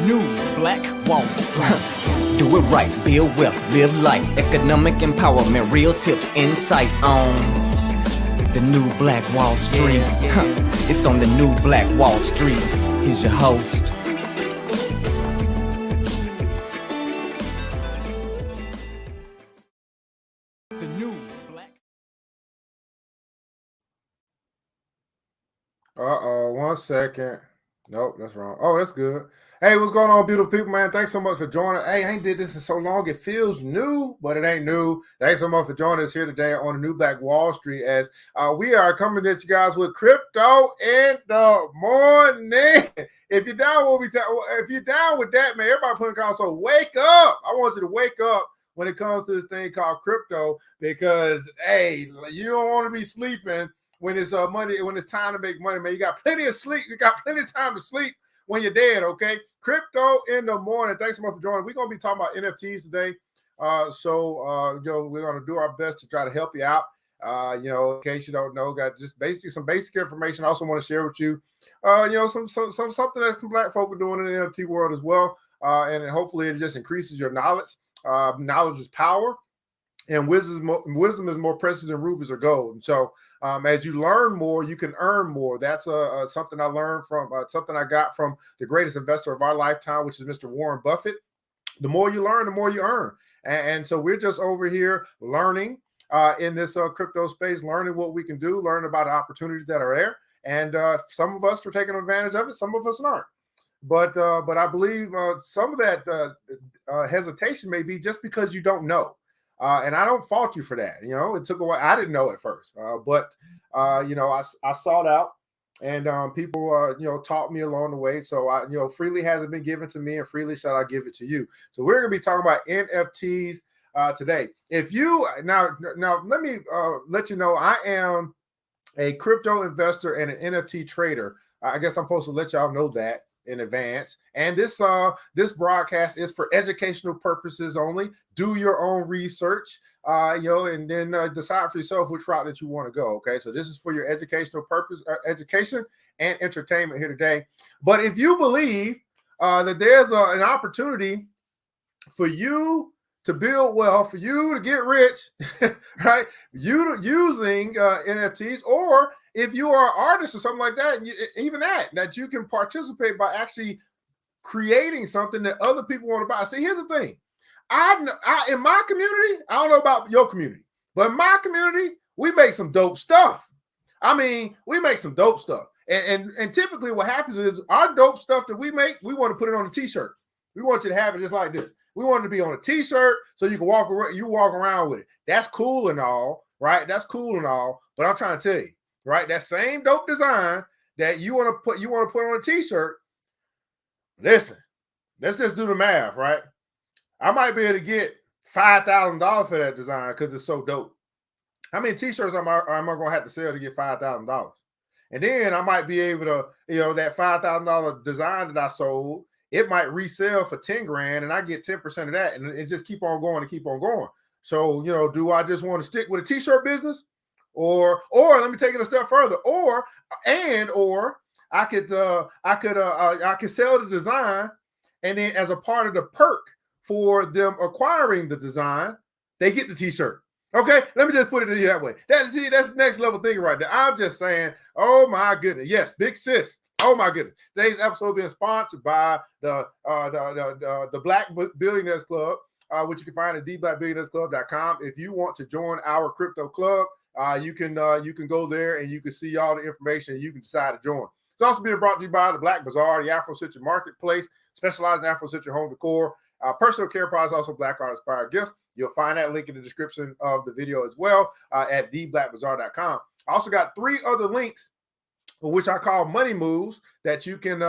new Black Wall Street. Do it right, build wealth, live life, economic empowerment, real tips, insight on the new Black Wall Street. It's on the new Black Wall Street. Here's your host. The new Black. One second. Nope, that's wrong. Oh, that's good. Hey, what's going on, beautiful people, man? Thanks so much for joining. Hey, I ain't did this in so long. It feels new, but it ain't new. Thanks so much for joining us here today on the new Black Wall Street as we are coming at you guys with crypto in the morning. If you're down, if you're down with that, man, everybody put in comments. So wake up. I want you to wake up when it comes to this thing called crypto because, hey, you don't want to be sleeping when it's money, when it's time to make money, man. You got plenty of sleep. You got plenty of time to sleep when you're dead, okay? Crypto in the morning. Thanks so much for joining. We're going to be talking about NFTs today. We're going to do our best to try to help you out. In case you don't know, got just basically some basic information. I also want to share with you, something that some Black folk are doing in the NFT world as well. And hopefully it just increases your knowledge. Knowledge is power. And wisdom is more precious than rubies or gold. And so as you learn more, you can earn more. That's something I learned from something I got from the greatest investor of our lifetime, which is Mr. Warren Buffett. The more you learn, the more you earn. And so we're just over here learning in this crypto space, learning what we can do, learning about the opportunities that are there. And some of us are taking advantage of it. Some of us aren't. But I believe some of that hesitation may be just because you don't know. And I don't fault you for that. It took a while. I didn't know at first, but I sought out, and people, taught me along the way. So freely has it been given to me, and freely shall I give it to you. So we're going to be talking about NFTs today. If you now let me let you know, I am a crypto investor and an NFT trader. I guess I'm supposed to let y'all know that in advance. And this broadcast is for educational purposes only. Do your own research, and then decide for yourself which route that you want to go. Okay, so this is for your educational purpose, education and entertainment here today. But if you believe that there's an opportunity for you to build wealth, for you to get rich, right? Using NFTs, or if you are an artist or something like that, even that you can participate by actually creating something that other people want to buy. See, here's the thing. I in my community, I don't know about your community, but in my community, we make some dope stuff. I mean, we make some dope stuff. And typically what happens is our dope stuff that we make, we want to put it on a t-shirt. We want you to have it just like this. We want it to be on a t-shirt so you can walk around with it. That's cool and all, right? That's cool and all. But I'm trying to tell you, right? That same dope design that you want to put on a t-shirt. Listen, let's just do the math, right? I might be able to get $5,000 for that design because it's so dope. How many t-shirts am I going to have to sell to get $5,000? And then I might be able to, that $5,000 design that I sold, it might resell for 10 grand and I get 10% of that, and it just keep on going and keep on going. So, do I just want to stick with a t-shirt business, or let me take it a step further, or I could sell the design, and then as a part of the perk for them acquiring the design, they get the t-shirt. Okay, let me just put it to you that way. That's next level thinking right there. I'm just saying, oh my goodness, yes, big sis. Oh my goodness. Today's episode being sponsored by the Black Billionaires Club, which you can find at theblackbillionairesclub.com. If you want to join our crypto club, you can go there and you can see all the information and you can decide to join. It's also being brought to you by the Black Bazaar, the Afro-Centric Marketplace, specialized in Afro-Centric home decor, personal care products, also Black art-inspired gifts. You'll find that link in the description of the video as well at theblackbazaar.com. I also got 3 other links, which I call money moves, that you can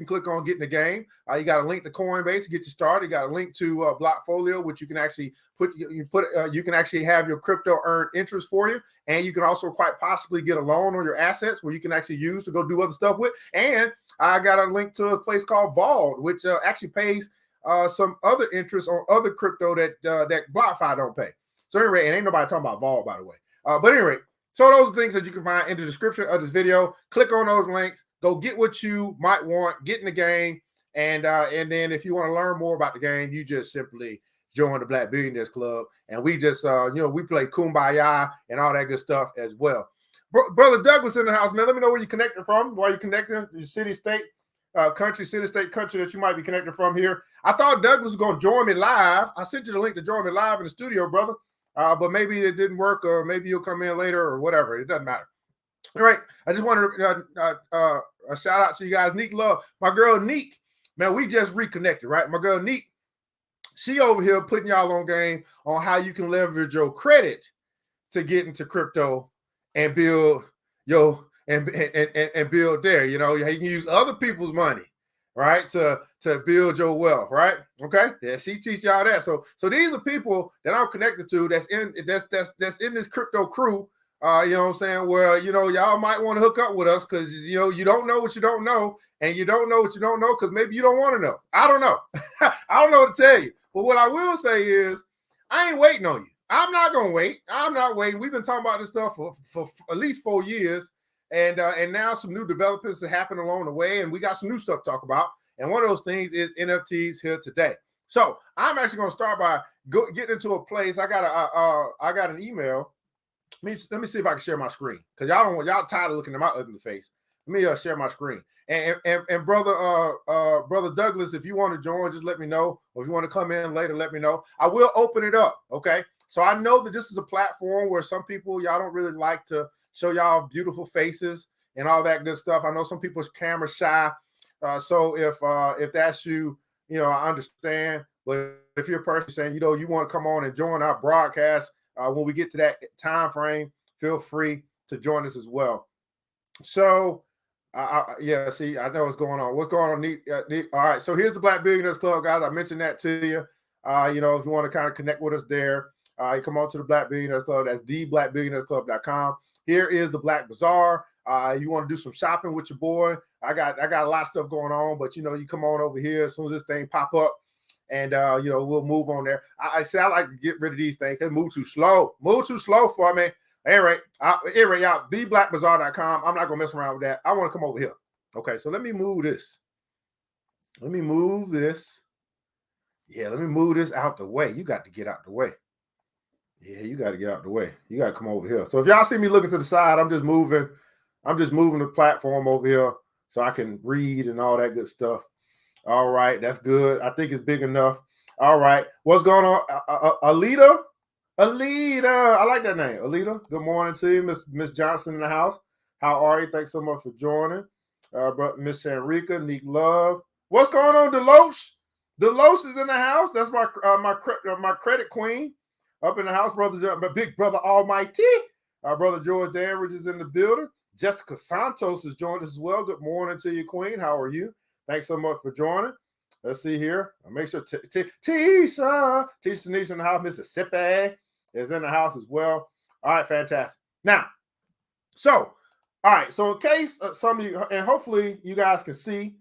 click on, get in the game. You got a link to Coinbase to get you started. You got a link to Blockfolio, which you can actually you can actually have your crypto earn interest for you, and you can also quite possibly get a loan on your assets where you can actually use to go do other stuff with. And I got a link to a place called Vault, which actually pays some other interest on other crypto that BlockFi don't pay. So anyway, and ain't nobody talking about Vault, by the way. But anyway. So those are things that you can find in the description of this video. Click on those links. Go get what you might want. Get in the game. And then if you want to learn more about the game, you just simply join the Black Billionaires Club. And we just, we play Kumbaya and all that good stuff as well. Brother Douglas in the house, man. Let me know where you're connecting from, where you're connecting, your city, state, country, city, state, country that you might be connecting from here. I thought Douglas was going to join me live. I sent you the link to join me live in the studio, brother. But maybe it didn't work, or maybe you'll come in later or whatever. It doesn't matter. All right. I just wanted to a shout out to you guys. Neek Love, my girl Neek, man, we just reconnected, right? My girl Neek, she over here putting y'all on game on how you can leverage your credit to get into crypto and build and build there. You know, you can use other people's money, right, to build your wealth, right? Okay, yeah, she teach y'all that. So these are people that I'm connected to that's in this crypto crew. You know what I'm saying? Where, y'all might want to hook up with us because, you don't know what you don't know, and you don't know what you don't know because maybe you don't want to know. I don't know. I don't know what to tell you. But what I will say is I ain't waiting on you. I'm not going to wait. I'm not waiting. We've been talking about this stuff for at least 4 years, and now some new developments that happen along the way, and we got some new stuff to talk about. And one of those things is NFTs here today. So I'm actually going to start by getting into a place. I got an email. Let me see if I can share my screen, because y'all tired of looking at my ugly face. Let me share my screen. And brother Douglas, if you want to join, just let me know. Or if you want to come in later, let me know. I will open it up. Okay. So I know that this is a platform where some people, y'all don't really like to show y'all beautiful faces and all that good stuff. I know some people's camera shy. So if that's you, I understand. But if you're a person saying, you want to come on and join our broadcast, when we get to that time frame, feel free to join us as well. So, see, I know what's going on. What's going on, Neat? All right, so here's the Black Billionaires Club, guys. I mentioned that to you. If you want to kind of connect with us there, you come on to the Black Billionaires Club. That's theblackbillionairesclub.com. Here is the Black Bazaar. You want to do some shopping with your boy? I got a lot of stuff going on, but you come on over here as soon as this thing pop up. And, we'll move on there. I say I like to get rid of these things. They move too slow. Move too slow for me. Anyway, y'all, theblackbazaar.com. I'm not going to mess around with that. I want to come over here. Okay, so let me move this. Let me move this. Yeah, let me move this out the way. You got to get out the way. Yeah, you got to get out the way. You got to come over here. So if y'all see me looking to the side, I'm just moving the platform over here so I can read and all that good stuff. All right, that's good. I think it's big enough. All right, what's going on? Alita, I like that name, Alita. Good morning to you, Miss Johnson in the house. How are you? Thanks so much for joining, Miss Enrica, Neek Love. What's going on, Deloche? Deloche is in the house. That's my credit queen up in the house, my big brother Almighty. Our brother George Danridge is in the building. Jessica Santos has joined us as well. Good morning to you, Queen. How are you? Thanks so much for joining. Let's see here. I'll make sure Tisha Denise in the house. Mississippi is in the house as well. All right, fantastic. Now, all right. So in case some of you, and hopefully you guys can see,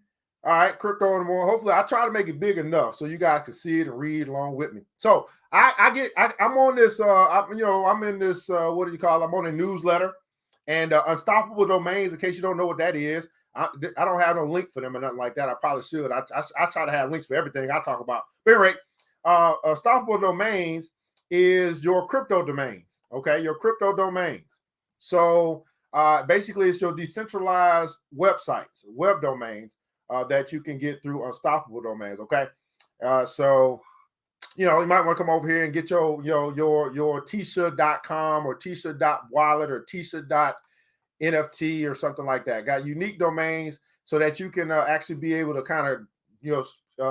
all right, crypto and more. Hopefully I try to make it big enough so you guys can see it and read along with me. So I'm on this, I'm in this, what do you call it? I'm on a newsletter, and Unstoppable Domains, in case you don't know what that is. I don't have no link for them or nothing like that. I probably should. I try to have links for everything I talk about. But anyway, Unstoppable Domains is your crypto domains, okay? Your crypto domains. So basically, it's your decentralized websites, web domains that you can get through Unstoppable Domains, okay? So, you might want to come over here and get your Tisha.com or Tisha.wallet or Tisha.NFT or something like that. Got unique domains so that you can actually be able to kind of,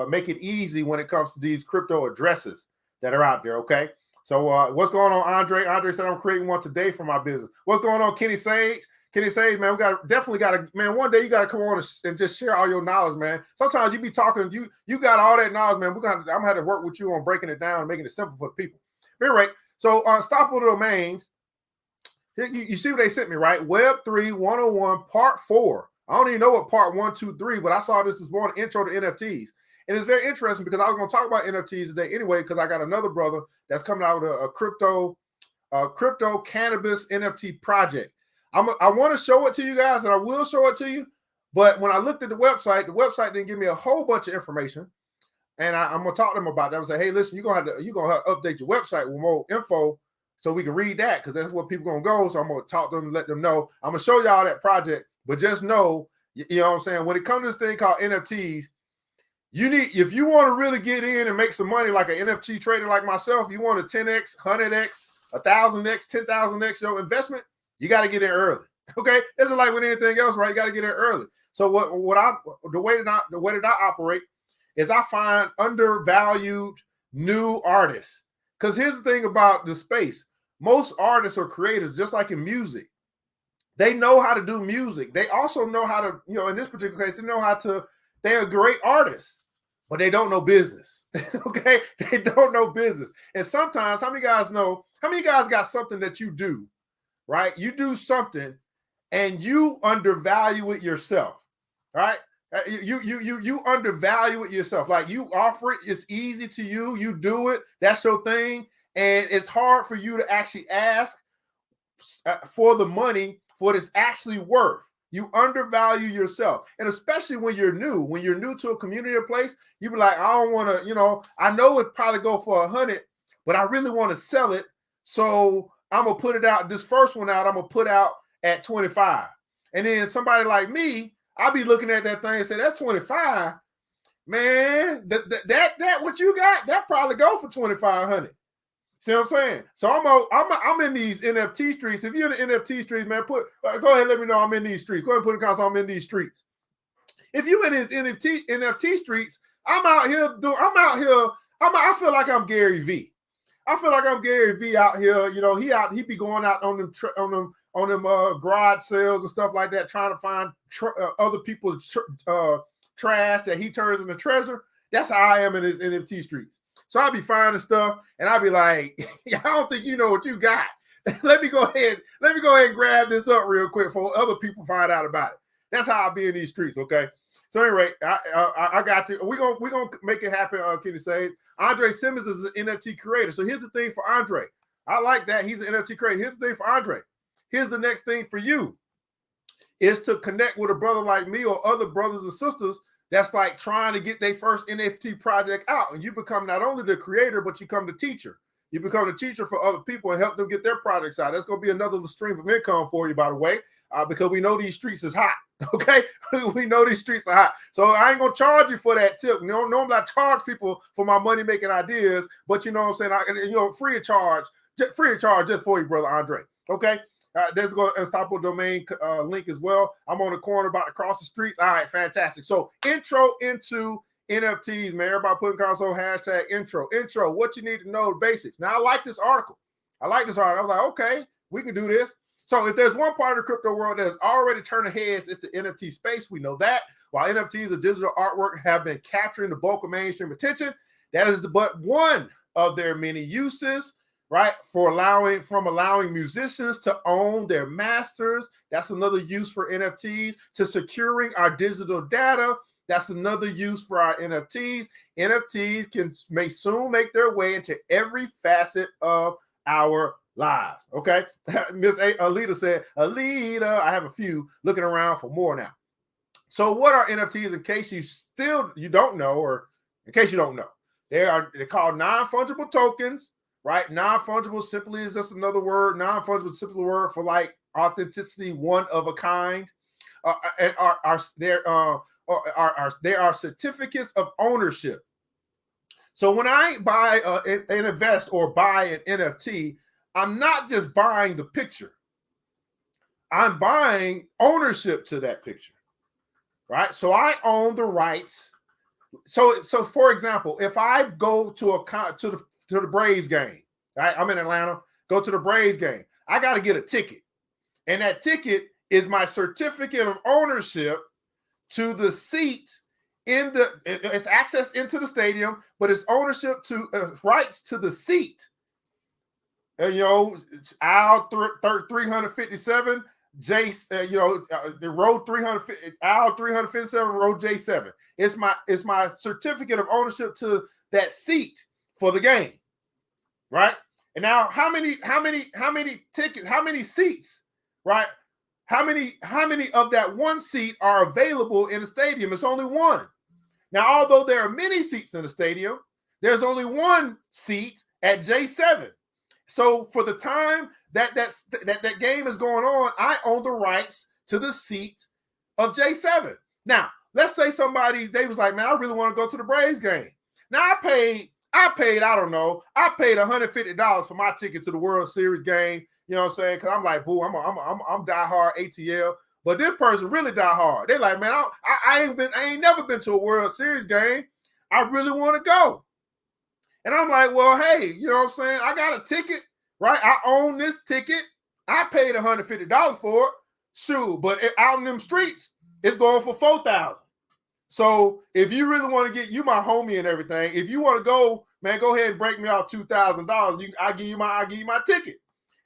make it easy when it comes to these crypto addresses that are out there, okay? So what's going on, Andre? Andre said I'm creating one today for my business. What's going on, Kenny Sage? Kenny Sage, man, definitely got to, man, one day you got to come on and just share all your knowledge, man. Sometimes you be talking, you got all that knowledge, man. I'm going to have to work with you on breaking it down and making it simple for the people. Anyway, so Unstoppable Domains, you see what they sent me, right? Web3 101 Part 4. I don't even know what Part 1, 2, 3, but I saw this morning, Intro to NFTs. And it's very interesting because I was going to talk about NFTs today anyway, because I got another brother that's coming out with a crypto cannabis NFT project. I want to show it to you guys, and I will show it to you, But when I looked at the website didn't give me a whole bunch of information. And I'm gonna talk to them about that. I'm say, hey, listen, you're gonna have to update your website with more info so we can read that, because that's where people gonna go. So I'm gonna talk to them and let them know. I'm gonna show y'all that project, but just know, you know what I'm saying, when it comes to this thing called NFTs, if you want to really get in and make some money like an NFT trader like myself, you want a 10x, 100x, 1,000x, 10,000x your investment, you got to get in early. Okay, it's like with anything else, right? You got to get in early. So the way that I operate is I find undervalued new artists. Because here's the thing about the space. Most artists or creators, just like in music, they know how to do music. They also know how to, in this particular case, they're great artists, but they don't know business. Okay? They don't know business. And sometimes, how many of you guys got something that you do, right? You do something and you undervalue it yourself, right? You undervalue it yourself. Like, you offer it, it's easy to you, you do it, that's your thing, and it's hard for you to actually ask for the money for what it's actually worth. You undervalue yourself. And especially when you're new to a community or place, you be like, I don't want to, I know it probably go for 100, but I really want to sell it. So I'm going to put it out. This first one out, I'm going to put out at 25. And then somebody like me, I'll be looking at that thing and say, that's 25, man, that what you got, that probably go for 2,500. See what I'm saying? So I'm in these NFT streets. If you're in the NFT streets, man, go ahead, let me know I'm in these streets. Go ahead and put in comments, I'm in these streets. If you in these NFT streets, I feel like I'm Gary V. I feel like I'm Gary V out here. He be going out on them garage sales and stuff like that, trying to find other people's trash that he turns into treasure. That's how I am in his NFT streets. So I'll be finding stuff, and I'll be like, I don't think you know what you got. Let me go ahead and grab this up real quick before other people find out about it. That's how I'll be in these streets, okay? So anyway, I got you. We're gonna make it happen, Kenny Sage. Andre Simmons is an NFT creator. So here's the thing for Andre. I like that. He's an NFT creator. Here's the thing for Andre. Here's the next thing for you, is to connect with a brother like me or other brothers and sisters that's like trying to get their first NFT project out. And you become not only the creator, but you become the teacher. You become the teacher for other people and help them get their projects out. That's going to be another stream of income for you, by the way, because we know these streets is hot. Okay? We know these streets are hot. So I ain't going to charge you for that tip. Normally I charge people for my money-making ideas, but you know what I'm saying? Free of charge just for you, brother Andre. Okay? There's going to Unstoppable Domain link as well. I'm on the corner about to cross the streets. All right, fantastic. So intro into NFTs, man. Everybody put in console hashtag intro. What you need to know, the basics. Now, I like this article. I was like, okay, we can do this. So if there's one part of the crypto world that has already turned heads, it's the NFT space. We know that. While NFTs and digital artwork have been capturing the bulk of mainstream attention, that is but one of their many uses, right? From allowing musicians to own their masters. That's another use for NFTs. To securing our digital data. That's another use for our NFTs. NFTs may soon make their way into every facet of our lives. Okay. Miss Alita said, Alita, I have a few looking around for more now. So what are NFTs, in case you don't know, or in case you don't know? They're called non-fungible tokens. Right? Non-fungible simply is just another word. Non-fungible is simply a word for like authenticity, one of a kind. And there are certificates of ownership. So when I buy and invest or buy an NFT, I'm not just buying the picture. I'm buying ownership to that picture. Right? So I own the rights. So for example, if I go to the Braves game, right? I'm in Atlanta, go to the Braves game. I got to get a ticket. And that ticket is my certificate of ownership to the seat it's access into the stadium, but it's ownership to rights to the seat. And, it's aisle 357, the road 350, aisle 357, road J7. It's my certificate of ownership to that seat for the game, right? And now, how many tickets, how many seats, right, How many of that one seat are available in the stadium? It's only one. Now, although there are many seats in the stadium, there's only one seat at J7. So for the time that game is going on, I own the rights to the seat of J7. Now, let's say somebody, they was like, man, I really want to go to the Braves game. Now I paid, I don't know, I paid $150 for my ticket to the World Series game. You know what I'm saying? Because I'm like, boo, I'm diehard ATL. But this person really diehard. They're like, man, I ain't never been to a World Series game. I really want to go. And I'm like, well, hey, you know what I'm saying? I got a ticket, right? I own this ticket. I paid $150 for it. Shoot, but out in them streets, it's going for $4,000. So if you really want to get, you my homie and everything, if you want to go, man, go ahead and break me off $2,000. I give you my ticket.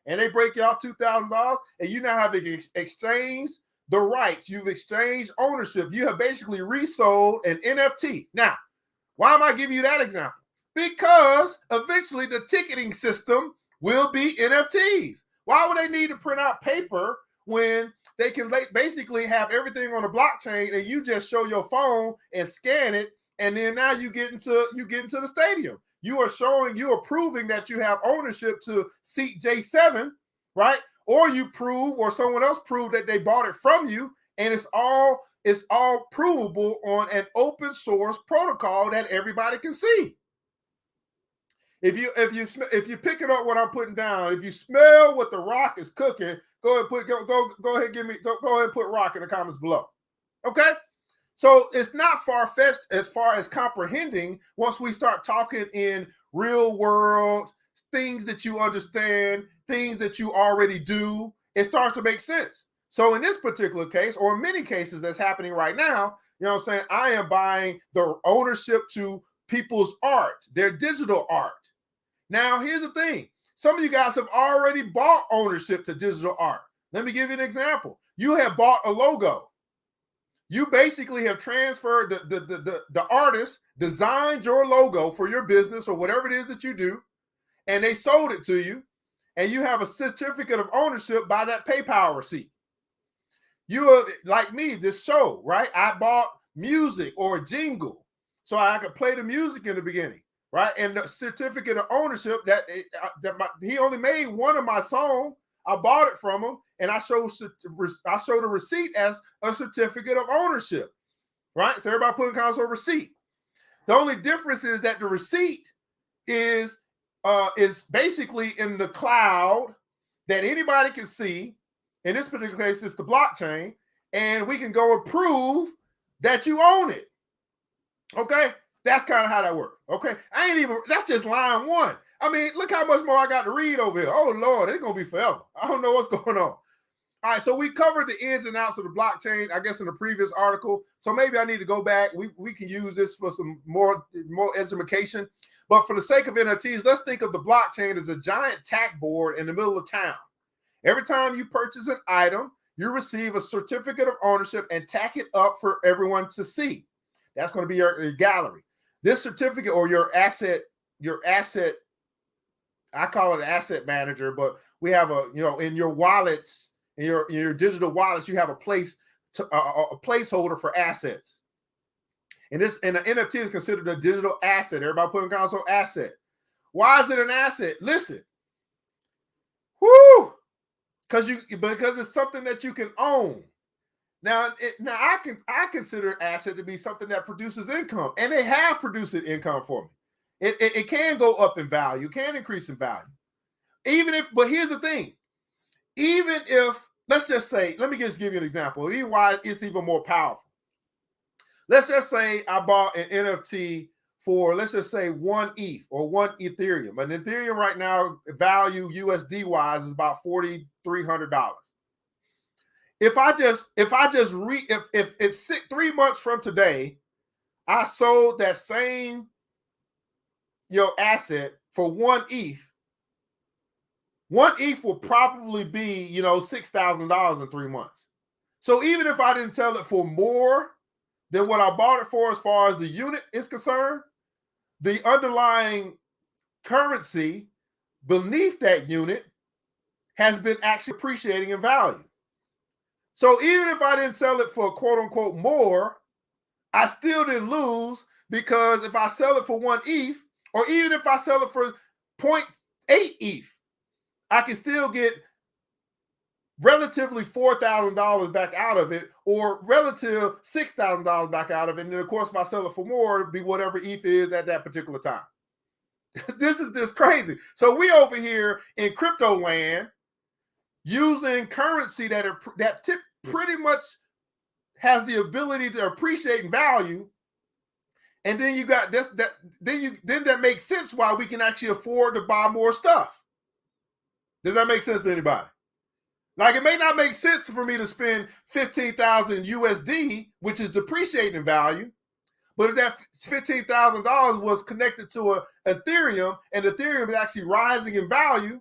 And they break you off $2,000, and you now have exchanged the rights. You've exchanged ownership. You have basically resold an NFT. Now, why am I giving you that example? Because eventually the ticketing system will be NFTs. Why would they need to print out paper when they can basically have everything on the blockchain and you just show your phone and scan it, and then now you get into the stadium. You are proving that you have ownership to seat J7, right? Or you prove, or someone else proved that they bought it from you, and it's all provable on an open source protocol that everybody can see. If you picking up what I'm putting down, if you smell what the rock is cooking, go ahead and put rock in the comments below. Okay? So it's not far-fetched as far as comprehending once we start talking in real world, things that you understand, things that you already do, it starts to make sense. So in this particular case, or many cases that's happening right now, you know what I'm saying, I am buying the ownership to people's art, their digital art. Now, here's the thing. Some of you guys have already bought ownership to digital art. Let me give you an example. You have bought a logo. You basically have transferred the artist designed your logo for your business or whatever it is that you do, and they sold it to you, and you have a certificate of ownership by that PayPal receipt. You are like me, this show, right? I bought music or a jingle so I could play the music in the beginning, right? And the certificate of ownership he only made one of my songs. I bought it from him, and I showed the receipt as a certificate of ownership, right? So everybody put in console receipt. The only difference is that the receipt is basically in the cloud that anybody can see. In this particular case, it's the blockchain, and we can go and prove that you own it. Okay, that's kind of how that works. Okay, that's just line one. I mean, look how much more I got to read over here. Oh Lord, it's gonna be forever. I don't know what's going on. All right, so we covered the ins and outs of the blockchain, I guess, in the previous article. So maybe I need to go back. We can use this for some more education. But for the sake of NFTs, let's think of the blockchain as a giant tack board in the middle of town. Every time you purchase an item, you receive a certificate of ownership and tack it up for everyone to see. That's going to be your gallery. This certificate, or your asset, I call it an asset manager, but we have in your wallets, in your digital wallets, you have a placeholder for assets. And an NFT is considered a digital asset. Everybody put in console asset. Why is it an asset? Listen. Whoo! Because it's something that you can own. Now I consider asset to be something that produces income, and they have produced income for me. It can go up in value, can increase in value. But here's the thing. Even if, let's just say, let me just give you an example. Even why it's even more powerful. Let's just say I bought an NFT for, let's just say, 1 ETH or 1 Ethereum. An Ethereum right now, value USD wise, is about $4,300. If it's 3 months from today, I sold that same asset for 1 ETH. 1 ETH will probably be $6,000 in 3 months. So even if I didn't sell it for more than what I bought it for, as far as the unit is concerned, the underlying currency beneath that unit has been actually appreciating in value. So even if I didn't sell it for quote unquote more, I still didn't lose, because if I sell it for 1 ETH, or even if I sell it for 0.8 ETH, I can still get relatively $4,000 back out of it, or relative $6,000 back out of it. And then of course, if I sell it for more, it'd be whatever ETH is at that particular time. This is crazy. So we over here in crypto land using currency that pretty much has the ability to appreciate in value. And then you got this, then that makes sense why we can actually afford to buy more stuff. Does that make sense to anybody? Like, it may not make sense for me to spend 15,000 USD, which is depreciating in value, but if that $15,000 was connected to a Ethereum, and Ethereum is actually rising in value,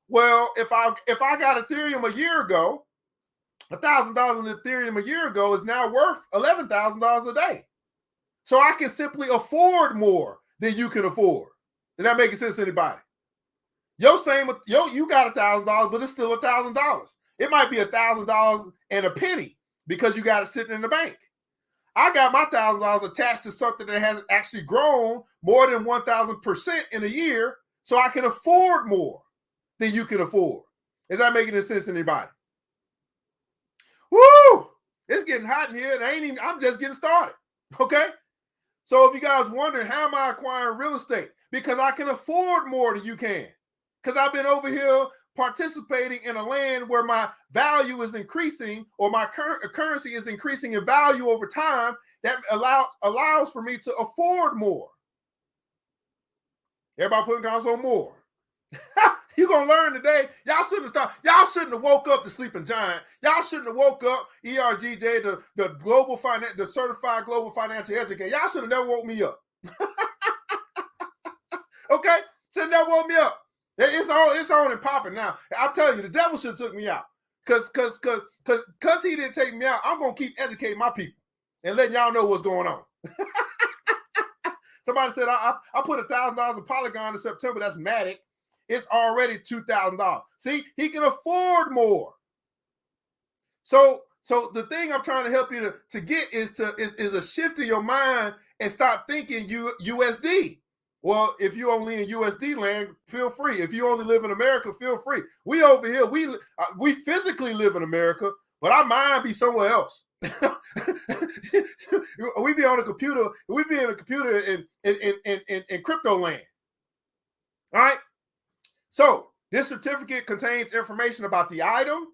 well, if I got Ethereum a year ago, $1,000 in Ethereum a year ago is now worth $11,000 a day. So I can simply afford more than you can afford. Is that making sense to anybody? You got $1,000, but it's still $1,000. It might be $1,000 and a penny because you got it sitting in the bank. I got my $1,000 attached to something that has actually grown more than 1,000% in a year, so I can afford more than you can afford. Is that making any sense to anybody? Woo! It's getting hot in here, and I'm just getting started. Okay? So if you guys wondering, how am I acquiring real estate? Because I can afford more than you can. Because I've been over here participating in a land where my value is increasing, or my currency is increasing in value over time. That allows for me to afford more. Everybody putting down on more. You're going to learn today. Y'all shouldn't have woke up the sleeping giant. Y'all shouldn't have woke up ERGJ, the certified global financial educator. Y'all should have never woke me up. Okay? Should have never woke me up. It's on and popping now. I'll tell you, the devil should have took me out. Because he didn't take me out, I'm going to keep educating my people and letting y'all know what's going on. Somebody said, I put $1,000 in Polygon in September. That's Matic. It's already $2,000. See, he can afford more. So the thing I'm trying to help you to get is a shift in your mind and stop thinking USD. Well, if you only in USD land, feel free. If you only live in America, feel free. We over here, we physically live in America, but our mind be somewhere else. We be on a computer. We be in a computer in crypto land. All right. So this certificate contains information about the item,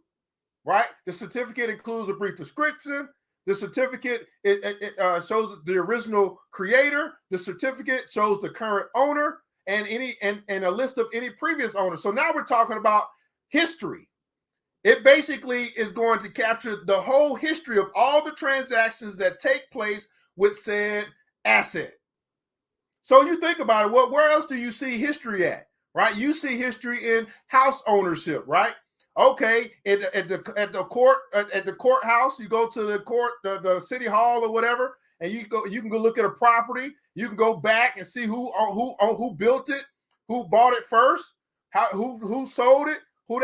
right? The certificate includes a brief description. The certificate shows the original creator. The certificate shows the current owner and a list of any previous owners. So now we're talking about history. It basically is going to capture the whole history of all the transactions that take place with said asset. So you think about it, where else do you see history at? Right? You see history in house ownership, right? Okay, at the courthouse, you go to the court, the city hall or whatever, and you can go look at a property. You can go back and see who built it, who bought it first, who sold it, who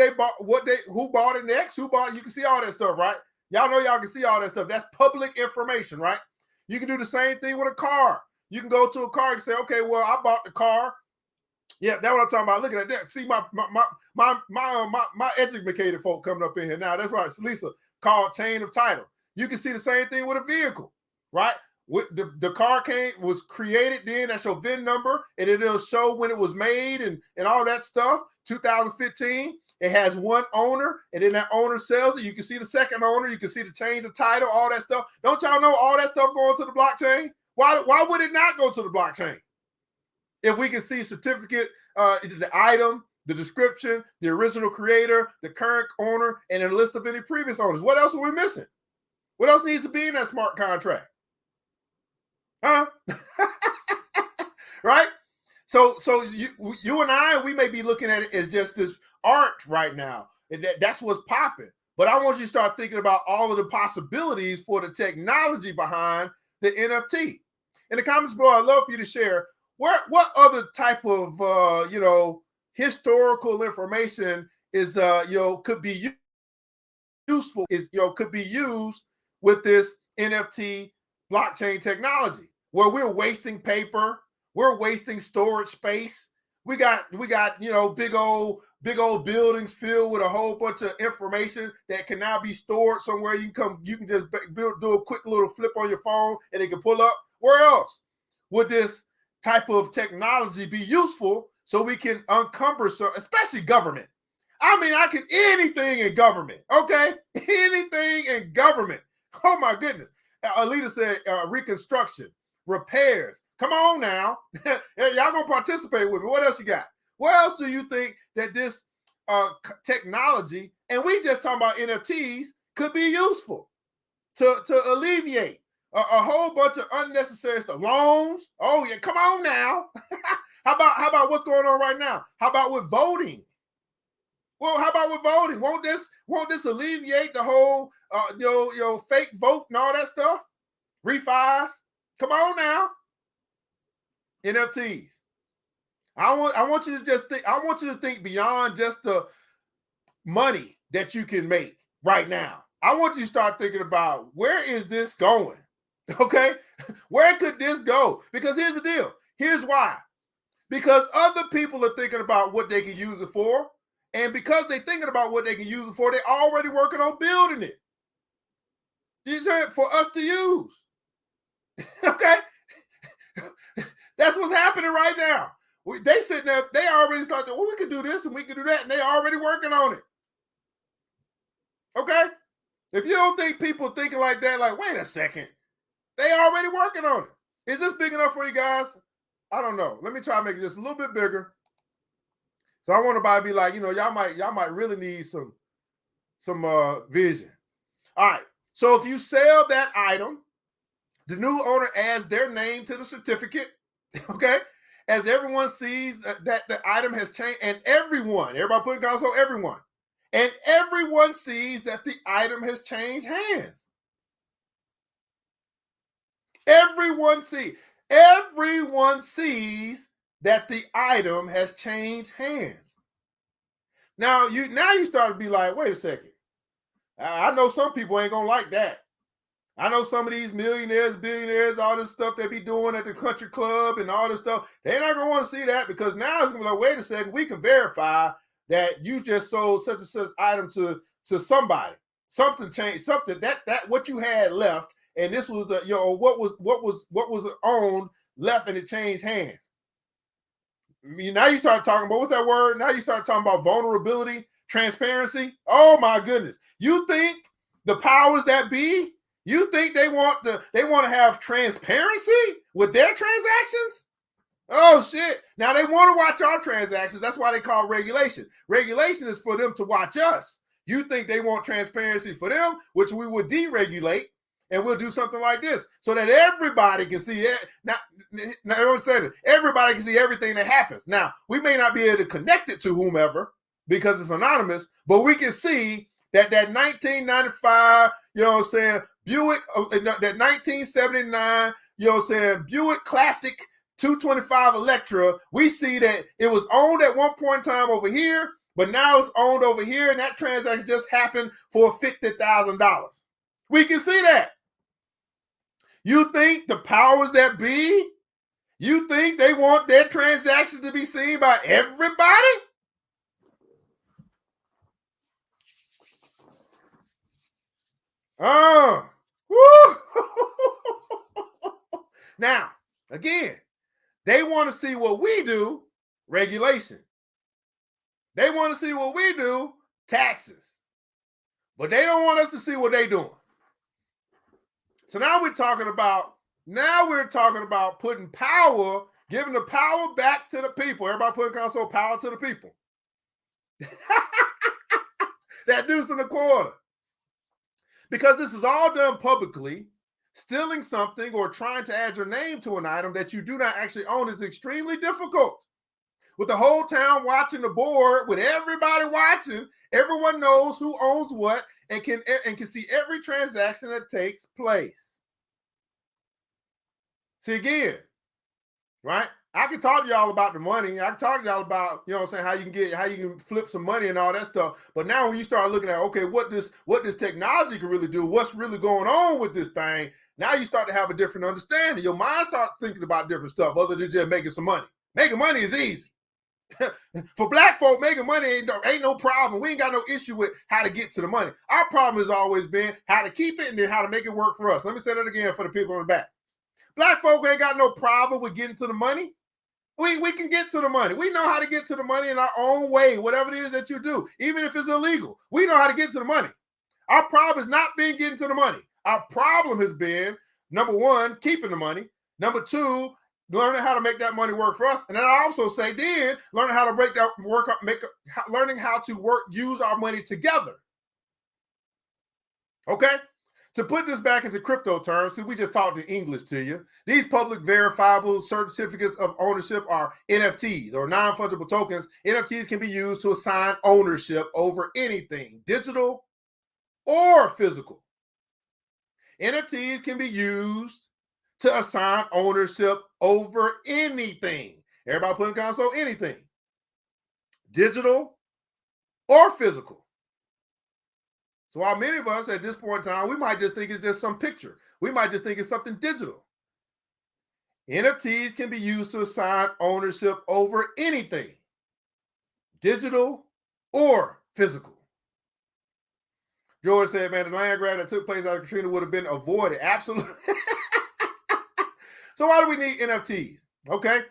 bought it next, you can see all that stuff, right? Y'all know y'all can see all that stuff. That's public information, right? You can do the same thing with a car. You can go to a car and say, okay, well, I bought the car. Yeah, that's what I'm talking about. Look at that. See my educated folk coming up in here now. That's right. It's Lisa, called chain of title. You can see the same thing with a vehicle, right? The car was created then. That's your VIN number, and it'll show when it was made and all that stuff. 2015. It has one owner, and then that owner sells it. You can see the second owner. You can see the change of title, all that stuff. Don't y'all know all that stuff going to the blockchain? Why would it not go to the blockchain? If we can see certificate, the item, the description, the original creator, the current owner, and a list of any previous owners. What else are we missing? What else needs to be in that smart contract? Huh? Right? So you and I, we may be looking at it as just this art right now. And that's what's popping. But I want you to start thinking about all of the possibilities for the technology behind the NFT. In the comments below, I'd love for you to share what other type of historical information is could be useful is, could be used with this NFT blockchain technology, where we're wasting paper, we're wasting storage space. We got big old buildings filled with a whole bunch of information that can now be stored somewhere. You can just do a quick little flip on your phone and it can pull up. Where else would this type of technology be useful so we can uncumber, especially government? I mean, anything in government, okay? Anything in government. Oh my goodness. Alita said reconstruction, repairs. Come on now. Y'all gonna participate with me. What else you got? What else do you think that this technology, and we just talking about NFTs, could be useful to alleviate a whole bunch of unnecessary stuff? Loans. Oh yeah, come on now. How about what's going on right now? How about with voting? Well, how about with voting? Won't this alleviate the whole fake vote and all that stuff? Refis. Come on now. NFTs. I want you to just think. I want you to think beyond just the money that you can make right now. I want you to start thinking about, where is this going? Okay, where could this go? Because here's the deal. Here's why. Because other people are thinking about what they can use it for, and because they're thinking about what they can use it for, they're already working on building it. You said for us to use. Okay, that's what's happening right now. They sitting there, they already started, well, we can do this and we can do that, and they already working on it. Okay? If you don't think people thinking like that, like, wait a second, they already working on it. Is this big enough for you guys? I don't know. Let me try to make it just a little bit bigger. So I want everybody to be like, y'all might really need some vision. All right. So if you sell that item, the new owner adds their name to the certificate. Okay? As everyone sees that the item has changed, and everybody put it so everyone. And everyone sees that the item has changed hands. Everyone sees that the item has changed hands. Now you start to be like, wait a second. I know some people ain't gonna like that. I know some of these millionaires, billionaires, all this stuff they be doing at the country club and all this stuff, they're not gonna want to see that, because now it's gonna be like, wait a second, we can verify that you just sold such and such item to somebody. Something changed, something that what you had left, and this was what was owned left, and it changed hands. Now you start talking about, what's that word? Now you start talking about vulnerability, transparency. Oh my goodness. You think the powers that be, you think they want to have transparency with their transactions? Oh shit. Now they want to watch our transactions. That's why they call regulation. Regulation is for them to watch us. You think they want transparency for them, which we would deregulate, and we'll do something like this so that everybody can see it. Now everyone said it. Everybody can see everything that happens. Now, we may not be able to connect it to whomever because it's anonymous, but we can see that 1995, Buick, that 1979, Buick Classic 225 Electra, we see that it was owned at one point in time over here, but now it's owned over here, and that transaction just happened for $50,000. We can see that. You think the powers that be, you think they want their transactions to be seen by everybody? Now, again, they want to see what we do, regulation. They want to see what we do, taxes. But they don't want us to see what they're doing. So now we're talking about putting power, giving the power back to the people. Everybody putting console power to the people. That deuce and a quarter. Because this is all done publicly, stealing something or trying to add your name to an item that you do not actually own is extremely difficult. With the whole town watching the board, with everybody watching, everyone knows who owns what and can see every transaction that takes place. See, again, right? I can talk to y'all about the money. I can talk to y'all about, you know what I'm saying, how you can flip some money and all that stuff. But now when you start looking at, okay, what this technology can really do, what's really going on with this thing, now you start to have a different understanding. Your mind starts thinking about different stuff other than just making some money. Making money is easy. For black folk, making money ain't no problem. We ain't got no issue with how to get to the money. Our problem has always been how to keep it and then how to make it work for us. Let me say that again for the people in the back. Black folk ain't got no problem with getting to the money. We can get to the money. We know how to get to the money in our own way, whatever it is that you do, even if it's illegal. We know how to get to the money. Our problem is not being getting to the money. Our problem has been, number one, keeping the money. Number two, learning how to make that money work for us. And then I also say, then learning how to break that work up, learning how to use our money together. Okay? To put this back into crypto terms, see, we just talked in English to you. These public verifiable certificates of ownership are NFTs, or non-fungible tokens. NFTs can be used to assign ownership over anything, digital or physical. NFTs can be used to assign ownership over anything. Everybody put in console, anything, digital or physical. So while many of us at this point in time, we might just think it's just some picture. We might just think it's something digital. NFTs can be used to assign ownership over anything, digital or physical. George said, man, the land grab that took place out of Katrina would have been avoided. Absolutely. So why do we need NFTs? Okay.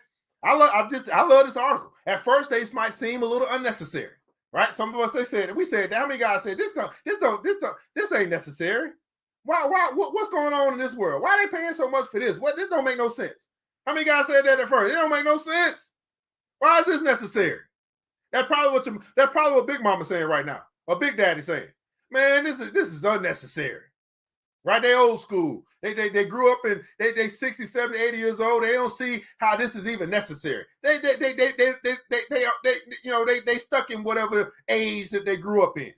I love this article. At first, they might seem a little unnecessary. Right? Some of us, we said, how many guys said this ain't necessary? What's going on in this world? Why are they paying so much for this? This don't make no sense. How many guys said that at first? It don't make no sense. Why is this necessary? That's probably what Big Mama's saying right now, or Big Daddy saying. Man, this is unnecessary. Right? They old school. They grew up and they 60, 70, 80 years old. They don't see how this is even necessary. They stuck in whatever age that they grew up in.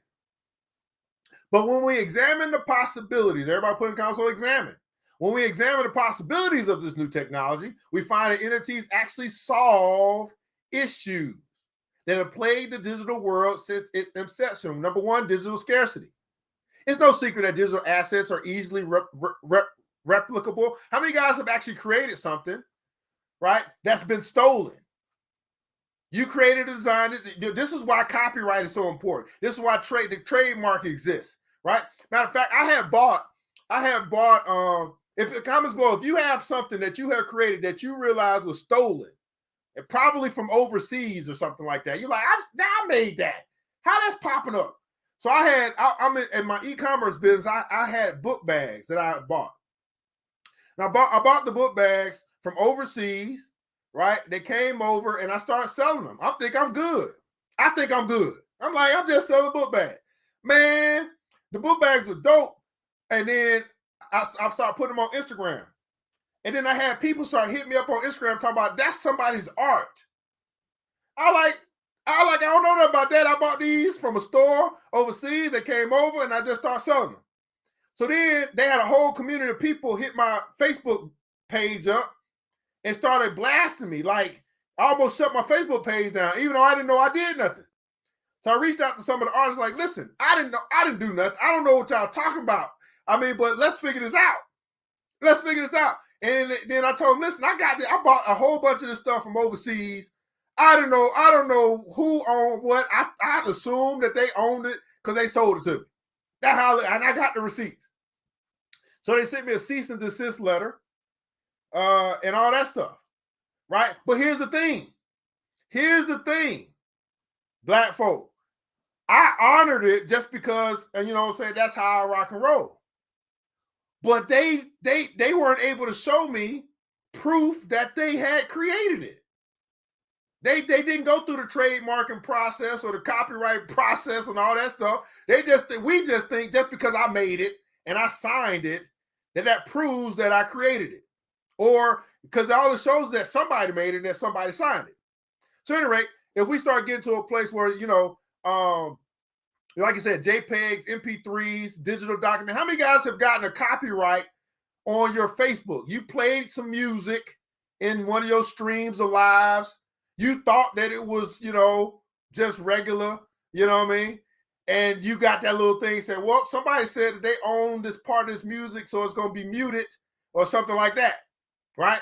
But when we examine the possibilities, everybody put in console, examine. When we examine the possibilities of this new technology, we find that NFTs actually solve issues that have plagued the digital world since its inception. Number one, digital scarcity. It's no secret that digital assets are easily replicable. How many guys have actually created something, right, that's been stolen? You created a design. This is why copyright is so important. This is why the trademark exists, right? Matter of fact, I have bought, if the comments below, if you have something that you have created that you realize was stolen, and probably from overseas or something like that, you're like, I made that. How that's popping up? So I'm in my e-commerce business. I had book bags that I bought. And I bought the book bags from overseas, right? They came over and I started selling them. I think I'm good. I'm like, I'm just selling book bags. Man, the book bags were dope. And then I started putting them on Instagram. And then I had people start hitting me up on Instagram talking about that's somebody's art. I don't know nothing about that. I bought these from a store overseas. They came over and I just started selling them. So then they had a whole community of people hit my Facebook page up and started blasting me. Like, I almost shut my Facebook page down, even though I didn't know I did nothing. So I reached out to some of the artists like, listen, I didn't do nothing. I don't know what y'all talking about. I mean, but let's figure this out. And then I told them, listen, I bought a whole bunch of this stuff from overseas. I don't know who owned what. I assumed that they owned it because they sold it to me. And I got the receipts. So they sent me a cease and desist letter and all that stuff, right? But here's the thing, black folk. I honored it just because, and you know what I'm saying, that's how I rock and roll. But they weren't able to show me proof that they had created it. They didn't go through the trademarking process or the copyright process and all that stuff. We just think just because I made it and I signed it, that proves that I created it. Or because all it shows that somebody made it and that somebody signed it. So anyway, if we start getting to a place where, like I said, JPEGs, MP3s, digital documents, how many guys have gotten a copyright on your Facebook? You played some music in one of your streams or lives. You thought that it was, just regular, you know what I mean? And you got that little thing said, well, somebody said that they own this part of this music, so it's going to be muted or something like that, right?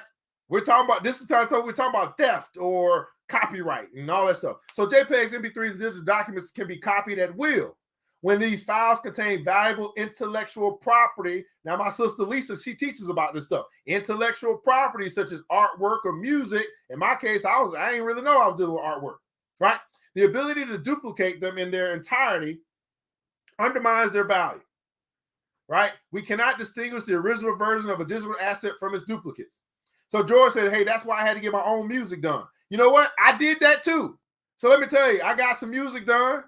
We're talking about, we're talking about theft or copyright and all that stuff. So JPEGs, MP3s, and digital documents can be copied at will. When these files contain valuable intellectual property, now my sister Lisa, she teaches about this stuff. Intellectual property such as artwork or music. In my case, I didn't really know I was dealing with artwork, right? The ability to duplicate them in their entirety undermines their value, right? We cannot distinguish the original version of a digital asset from its duplicates. So George said, hey, that's why I had to get my own music done. You know what? I did that too. So let me tell you, I got some music done.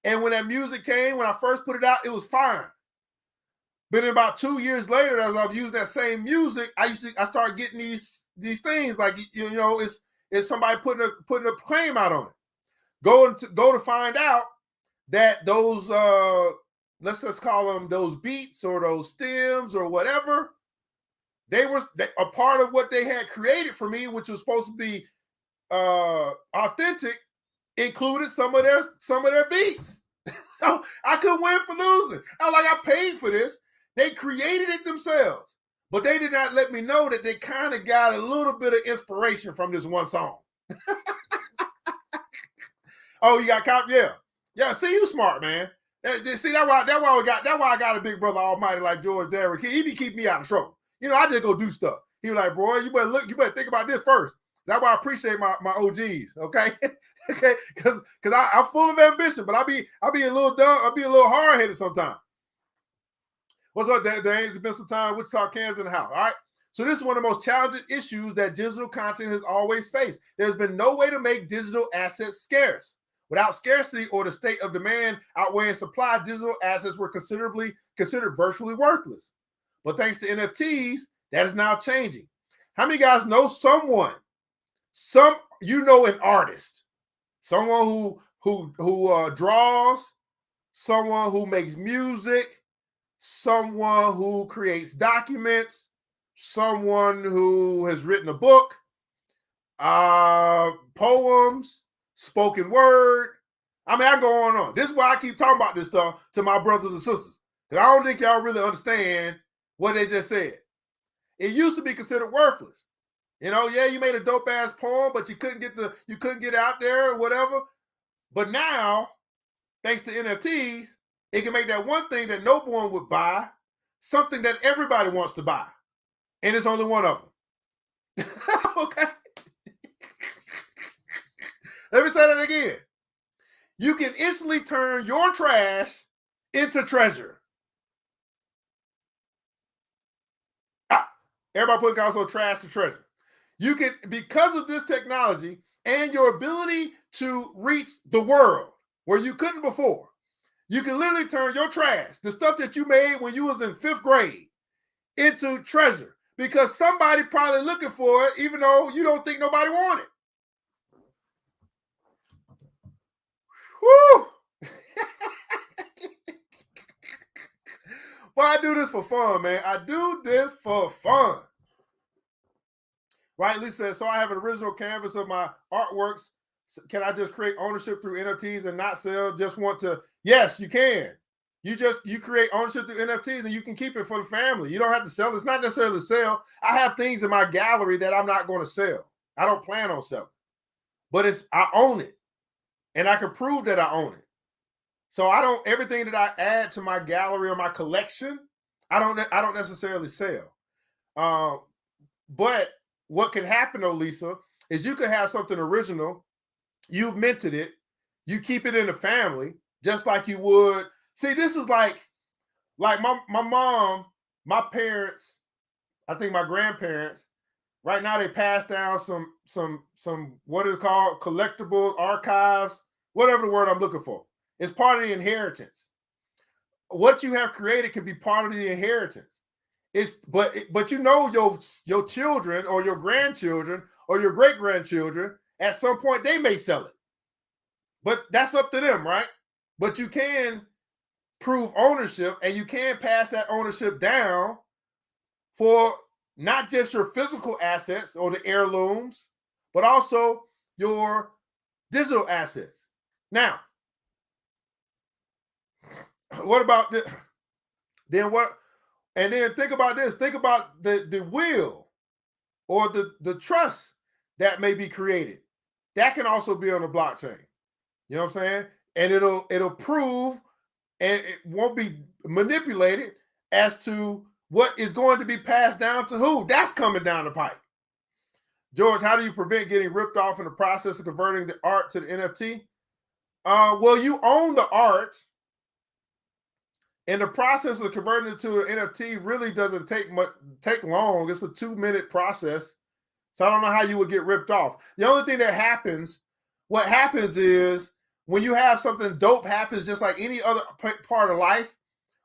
And when that music came, when I first put it out, it was fine. But in about 2 years later, as I've used that same music, I started getting these things like, it's somebody putting a claim out on it. Go to find out that those let's just call them those beats or those stems or whatever, they were a part of what they had created for me, which was supposed to be authentic, included some of their beats. So I couldn't win for losing. I was like, I paid for this. They created it themselves, but they did not let me know that they kind of got a little bit of inspiration from this one song. Oh, you got cop? Yeah. See, you smart, man. See, that's why I got a big brother almighty like George Derrick. He be keep me out of trouble. I just go do stuff. He was like, bro, you better think about this first. That's why I appreciate my OGs, okay? Okay, because I'm full of ambition, but I be a little dumb, I be a little hard-headed sometimes. What's up, Dan? It's been some time. Wichita, Kansas in the house. All right. So this is one of the most challenging issues that digital content has always faced. There's been no way to make digital assets scarce. Without scarcity or the state of demand outweighing supply, digital assets were considered virtually worthless. But thanks to NFTs, that is now changing. How many guys know an artist, someone who draws, someone who makes music, someone who creates documents, someone who has written a book, poems, spoken word. I mean, I go on. This is why I keep talking about this stuff to my brothers and sisters, because I don't think y'all really understand what they just said. It used to be considered worthless. You made a dope ass poem, but you couldn't get out there or whatever. But now, thanks to NFTs, it can make that one thing that no one would buy something that everybody wants to buy, and it's only one of them. Okay. Let me say that again. You can instantly turn your trash into treasure. Everybody put also trash to treasure. You can, because of this technology and your ability to reach the world where you couldn't before, you can literally turn your trash, the stuff that you made when you was in 5th grade, into treasure because somebody probably looking for it, even though you don't think nobody want it. Woo! Well, I do this for fun, man. I do this for fun. Right, Lisa, so I have an original canvas of my artworks. Can I just create ownership through NFTs and not sell? Just want to? Yes, you can. You create ownership through NFTs and you can keep it for the family. You don't have to sell. It's not necessarily sell. I have things in my gallery that I'm not going to sell. I don't plan on selling, but I own it. And I can prove that I own it. So everything that I add to my gallery or my collection, I don't necessarily sell. But what can happen though, Lisa, is you could have something original, you've minted it, you keep it in the family, just like you would. See, this is like my mom, my parents, I think my grandparents, right now they pass down some what is called collectible archives, whatever the word I'm looking for. It's part of the inheritance. What you have created can be part of the inheritance. But your children or your grandchildren or your great grandchildren at some point they may sell it. But that's up to them, right? But you can prove ownership and you can pass that ownership down for not just your physical assets or the heirlooms, but also your digital assets. Now, what about the, then what? And then think about this. Think about the will or the trust that may be created. That can also be on the blockchain. You know what I'm saying? And it'll prove, and it won't be manipulated as to what is going to be passed down to who. That's coming down the pipe. George, how do you prevent getting ripped off in the process of converting the art to the NFT? Well, you own the art, and the process of converting it to an NFT really doesn't take long. It's a 2-minute process. So I don't know how you would get ripped off. The only thing that happens, what happens is when you have something dope happens, just like any other part of life,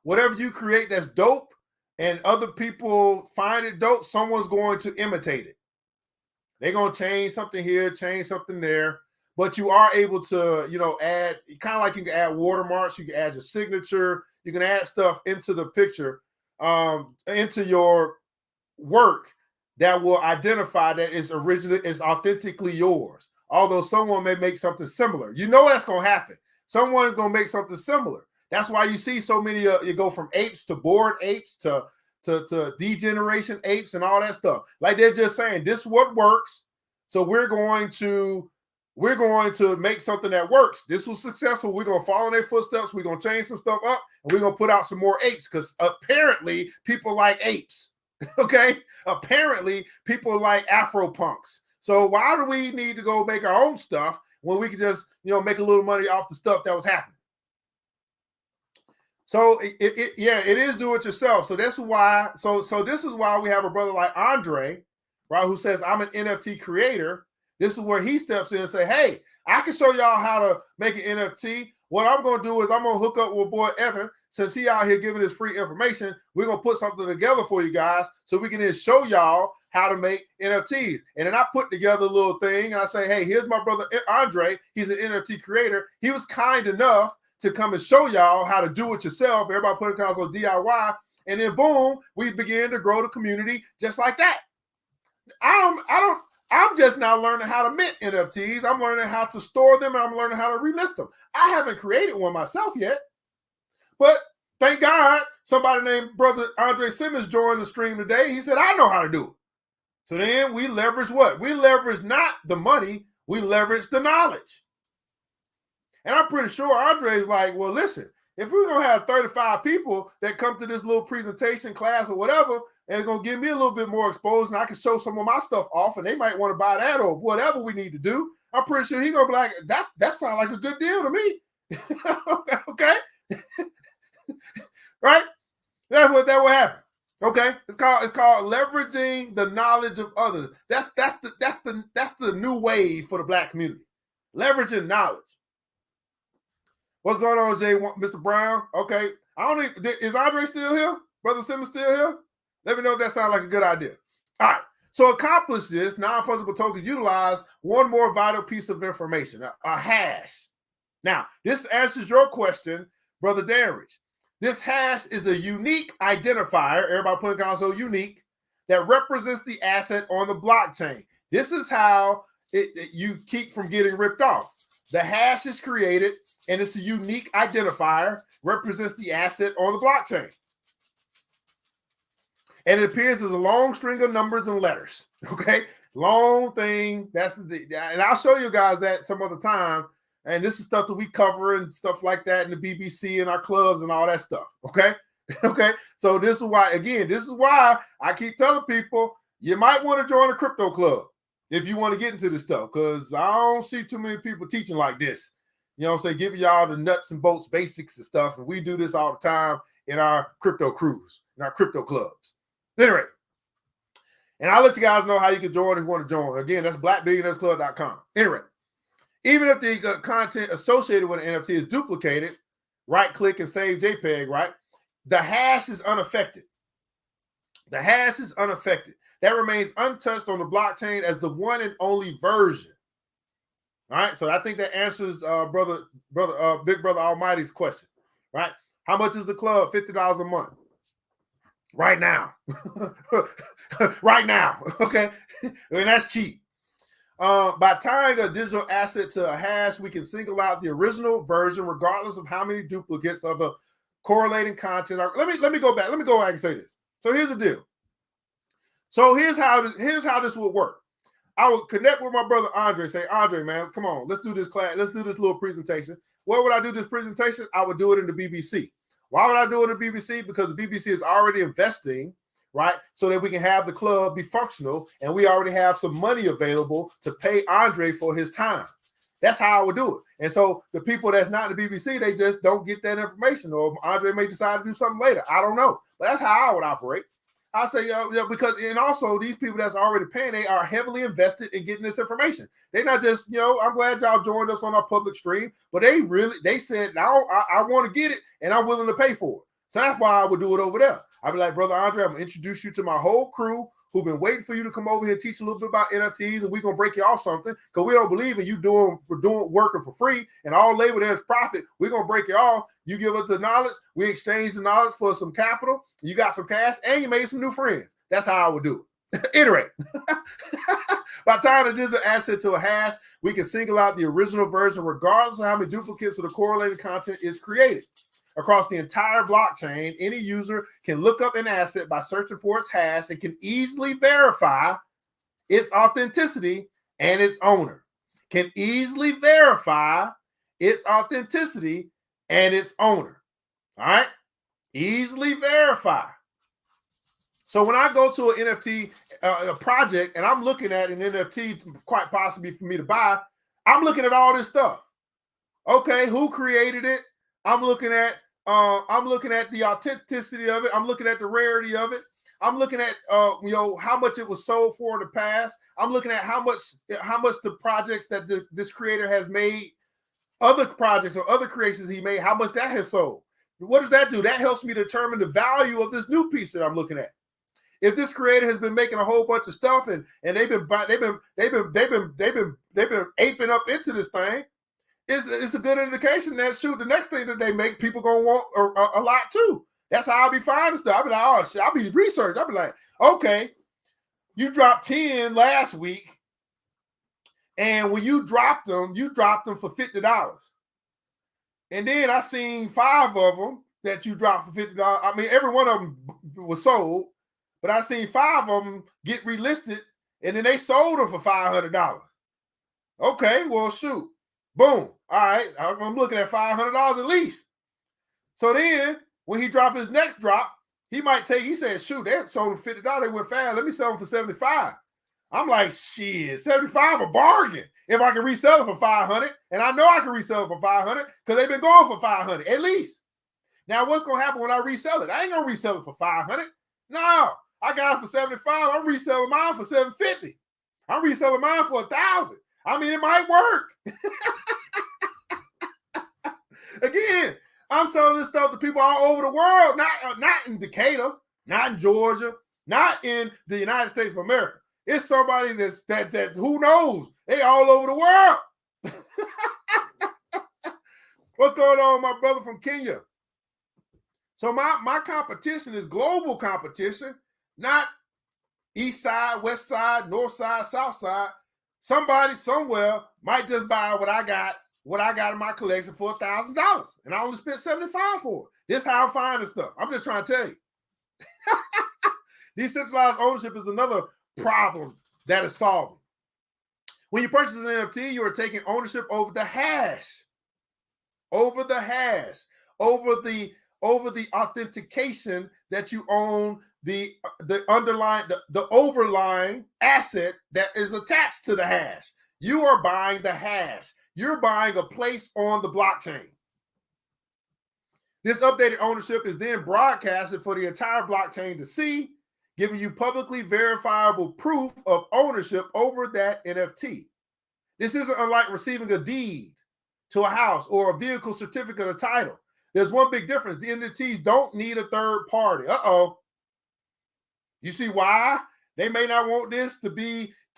whatever you create that's dope and other people find it dope, someone's going to imitate it. They're going to change something here, change something there. But you are able to, add, kind of like you can add watermarks, you can add your signature, you can add stuff into the picture, into your work that will identify that it's authentically yours. Although someone may make something similar. That's going to happen. Someone's going to make something similar. That's why you see so many, you go from apes to bored apes to degeneration apes and all that stuff. Like they're just saying, this is what works. So we're going to make something that works. This was successful. We're going to follow their footsteps. We're going to change some stuff up, and we're going to put out some more apes because apparently people like apes. Okay? Apparently people like Afro punks. So why do we need to go make our own stuff when we can just, make a little money off the stuff that was happening? So it is do it yourself. So that's why. So this is why we have a brother like Andre, right, who says I'm an NFT creator. This is where he steps in and say, hey, I can show y'all how to make an NFT. What I'm going to do is I'm going to hook up with boy Evan. Since he out here giving us free information, we're going to put something together for you guys so we can then show y'all how to make NFTs. And then I put together a little thing and I say, hey, here's my brother Andre. He's an NFT creator. He was kind enough to come and show y'all how to do it yourself. Everybody put accounts on DIY. And then boom, we begin to grow the community just like that. I'm just now learning how to mint NFTs. I'm learning how to store them, and I'm learning how to relist them. I haven't created one myself yet, but thank God somebody named Brother Andre Simmons joined the stream today. He said, I know how to do it. So then we leverage what? We leverage not the money, we leverage the knowledge. And I'm pretty sure Andre's like, well, listen, if we're going to have 35 people that come to this little presentation class or whatever, and it's going to give me a little bit more exposure, and I can show some of my stuff off, and they might want to buy that or whatever we need to do, I'm pretty sure he's going to be like, that sounds like a good deal to me. Okay? Right? That will happen. Okay? It's called leveraging the knowledge of others. That's the new wave for the Black community. Leveraging knowledge. What's going on, Jay? Mr. Brown? Okay. Is Andre still here? Brother Simmons still here? Let me know if that sounds like a good idea. All right. So accomplish this, non-fungible tokens utilize one more vital piece of information, a hash. Now, this answers your question, Brother Danridge. This hash is a unique identifier, everybody put it down so unique, that represents the asset on the blockchain. This is how you keep from getting ripped off. The hash is created, and it's a unique identifier, represents the asset on the blockchain. And it appears as a long string of numbers and letters, okay? Long thing, and I'll show you guys that some other time, and this is stuff that we cover and stuff like that in the BBC and our clubs and all that stuff, okay? Okay, so this is why I keep telling people, you might want to join a crypto club if you want to get into this stuff, because I don't see too many people teaching like this. You know what I'm saying? Giving y'all the nuts and bolts basics and stuff, and we do this all the time in our crypto crews, in our crypto clubs. Anyway, and I'll let you guys know how you can join if you want to join. Again, that's blackbillionairesclub.com. Anyway, even if the content associated with an NFT is duplicated, right-click and save JPEG, right? The hash is unaffected. The hash is unaffected. That remains untouched on the blockchain as the one and only version. All right, so I think that answers Big Brother Almighty's question, right? How much is the club? $50 a month. right now. Right now. Okay. And that's cheap. By tying a digital asset to a hash, we can single out the original version, regardless of how many duplicates of the correlating content are. Let me go back. Let me go back and say this. So here's the deal. So here's how this would work. I would connect with my brother Andre. Say, Andre, man, come on, let's do this class. Let's do this little presentation. Where would I do this presentation? I would do it in the BBC. Why would I do it in the BBC? Because the BBC is already investing, right? So that we can have the club be functional, and we already have some money available to pay Andre for his time. That's how I would do it. And so the people that's not in the BBC, they just don't get that information, or Andre may decide to do something later. I don't know. But that's how I would operate. I say, because, and also these people that's already paying, they are heavily invested in getting this information. They're not just, I'm glad y'all joined us on our public stream, but they said, now I want to get it and I'm willing to pay for it. So that's why I would do it over there. I'd be like, Brother Andre, I'm going to introduce you to my whole crew who've been waiting for you to come over here and teach a little bit about NFTs, and we're going to break you off something because we don't believe in you working for free and all labor there's profit. We're going to break you off. You give us the knowledge. We exchange the knowledge for some capital. You got some cash and you made some new friends. That's how I would do it. Iterate. By tying a digital asset to a hash, we can single out the original version regardless of how many duplicates of the correlated content is created. Across the entire blockchain, any user can look up an asset by searching for its hash and can easily verify its authenticity and its owner. Can easily verify its authenticity and its owner. All right? Easily verify. So when I go to an NFT a project and I'm looking at an NFT quite possibly for me to buy, I'm looking at all this stuff. Okay, who created it? I'm looking at the authenticity of it. I'm looking at the rarity of it. I'm looking at how much it was sold for in the past. I'm looking at how much the projects that this creator has made, other projects or other creations he made, how much that has sold. What does that do? That helps me determine the value of this new piece that I'm looking at. If this creator has been making a whole bunch of stuff and they've been aping up into this thing, it's a good indication that the next thing that they make, people gonna want a lot too. That's how I'll be finding stuff. I'll be like, oh shit, I'll be researching. I'll be like, okay, you dropped 10 last week, and when you dropped them for $50. And then I seen 5 of them that you dropped for $50. I mean, every one of them was sold, but I seen 5 of them get relisted, and then they sold them for $500. Okay, well, shoot. Boom. All right, I'm looking at $500 at least. So then, when he dropped his next drop, he said, shoot, they sold them $50. They went fast. Let me sell them for $75. I'm like, shit, $75 a bargain. If I can resell it for $500, and I know I can resell it for $500 because they've been going for $500 at least. Now, what's going to happen when I resell it? I ain't going to resell it for $500. No, I got it for $75. I'm reselling mine for $750. I'm reselling mine for $1,000. I mean, it might work. Again, I'm selling this stuff to people all over the world, not in Decatur, not in Georgia, not in the United States of America. It's somebody that who knows? They all over the world. What's going on, my brother from Kenya? So my competition is global competition, not east side, west side, north side, south side. Somebody somewhere might just buy what I got in my collection for $1,000, and I only spent $75 for it. This is how I'm finding stuff. I'm just trying to tell you. Decentralized ownership is another problem that is solving. When you purchase an NFT, you are taking ownership over the hash, over the authentication that you own the underlying, the overlying asset that is attached to the hash. You are buying the hash. You're buying a place on the blockchain. This updated ownership is then broadcasted for the entire blockchain to see, giving you publicly verifiable proof of ownership over that NFT. This isn't unlike receiving a deed to a house or a vehicle certificate of title. There's one big difference. The NFTs don't need a third party. Uh-oh. You see why they may not want this to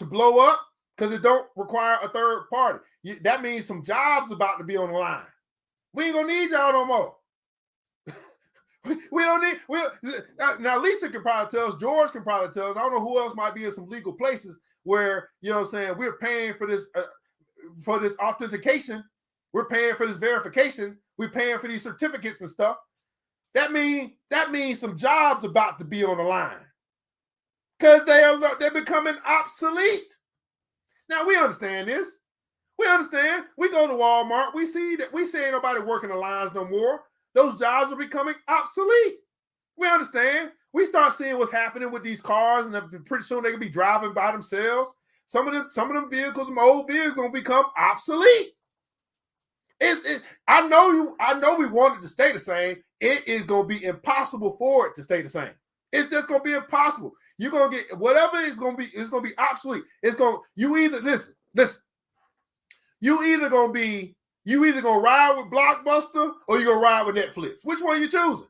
blow up? Because it don't require a third party. That means some jobs about to be on the line. We ain't gonna need y'all no more. We don't need. Now Lisa can probably tell us. George can probably tell us. I don't know who else might be in some legal places where what I'm saying, we're paying for this authentication. We're paying for this verification. We're paying for these certificates and stuff. That means some jobs about to be on the line because they're becoming obsolete. Now we understand this. We understand. We go to Walmart. We see ain't nobody working the lines no more. Those jobs are becoming obsolete. We understand. We start seeing what's happening with these cars, and pretty soon they can be driving by themselves. Some of them vehicles, some old vehicles, gonna become obsolete. I know we want it to stay the same. It is gonna be impossible for it to stay the same. It's just gonna be impossible. You're gonna get whatever it's gonna be obsolete. You either gonna ride with Blockbuster or you're gonna ride with Netflix. Which one you choosing?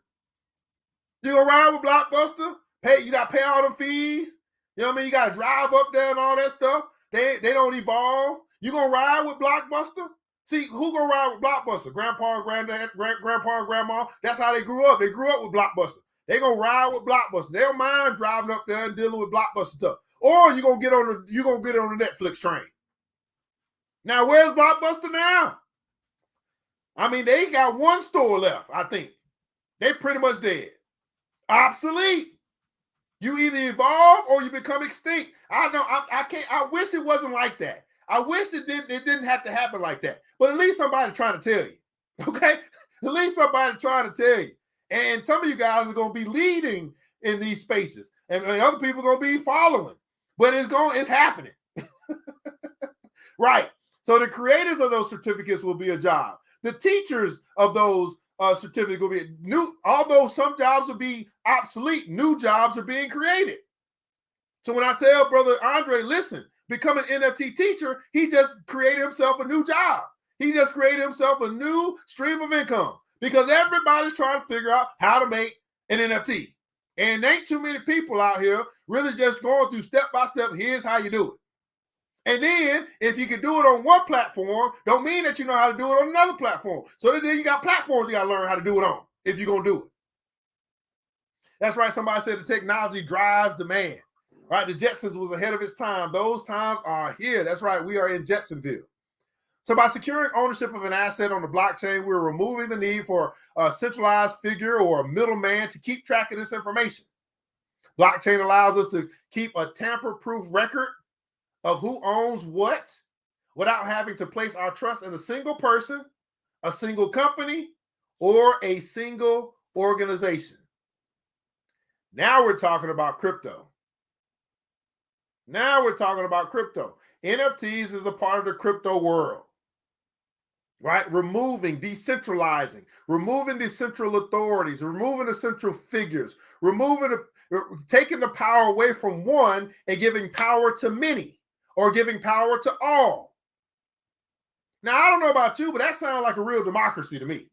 You gonna ride with Blockbuster? You gotta pay all them fees. You know what I mean? You gotta drive up there and all that stuff. They don't evolve. You gonna ride with Blockbuster? See, who gonna ride with Blockbuster? Grandpa and granddad, grandpa and grandma. That's how they grew up. They grew up with Blockbuster. They gonna ride with Blockbuster. They don't mind driving up there and dealing with Blockbuster stuff. Or you gonna get on the Netflix train. Now, where's Blockbuster now? I mean, they got one store left, I think. They pretty much dead. Obsolete. You either evolve or you become extinct. I know. I can't. I wish it wasn't like that. I wish it didn't have to happen like that. But at least somebody trying to tell you. Okay? At least somebody trying to tell you. And some of you guys are going to be leading in these spaces. And other people are going to be following. But it's happening. Right. So the creators of those certificates will be a job. The teachers of those certificates will be new. Although some jobs will be obsolete, new jobs are being created. So when I tell Brother Andre, listen, become an NFT teacher, he just created himself a new job. He just created himself a new stream of income because everybody's trying to figure out how to make an NFT. And there ain't too many people out here really just going through step by step. Here's how you do it. And then if you can do it on one platform, don't mean that you know how to do it on another platform. So then you got platforms you got to learn how to do it on if you're going to do it. That's right. Somebody said the technology drives demand. Right? The Jetsons was ahead of its time. Those times are here. That's right. We are in Jetsonville. So by securing ownership of an asset on the blockchain, we're removing the need for a centralized figure or a middleman to keep track of this information. Blockchain allows us to keep a tamper-proof record of who owns what without having to place our trust in a single person, a single company, or a single organization. Now we're talking about crypto. NFTs is a part of the crypto world, right? Decentralizing, removing the central authorities, removing the central figures, taking the power away from one and giving power to many or giving power to all. Now, I don't know about you, but that sounds like a real democracy to me.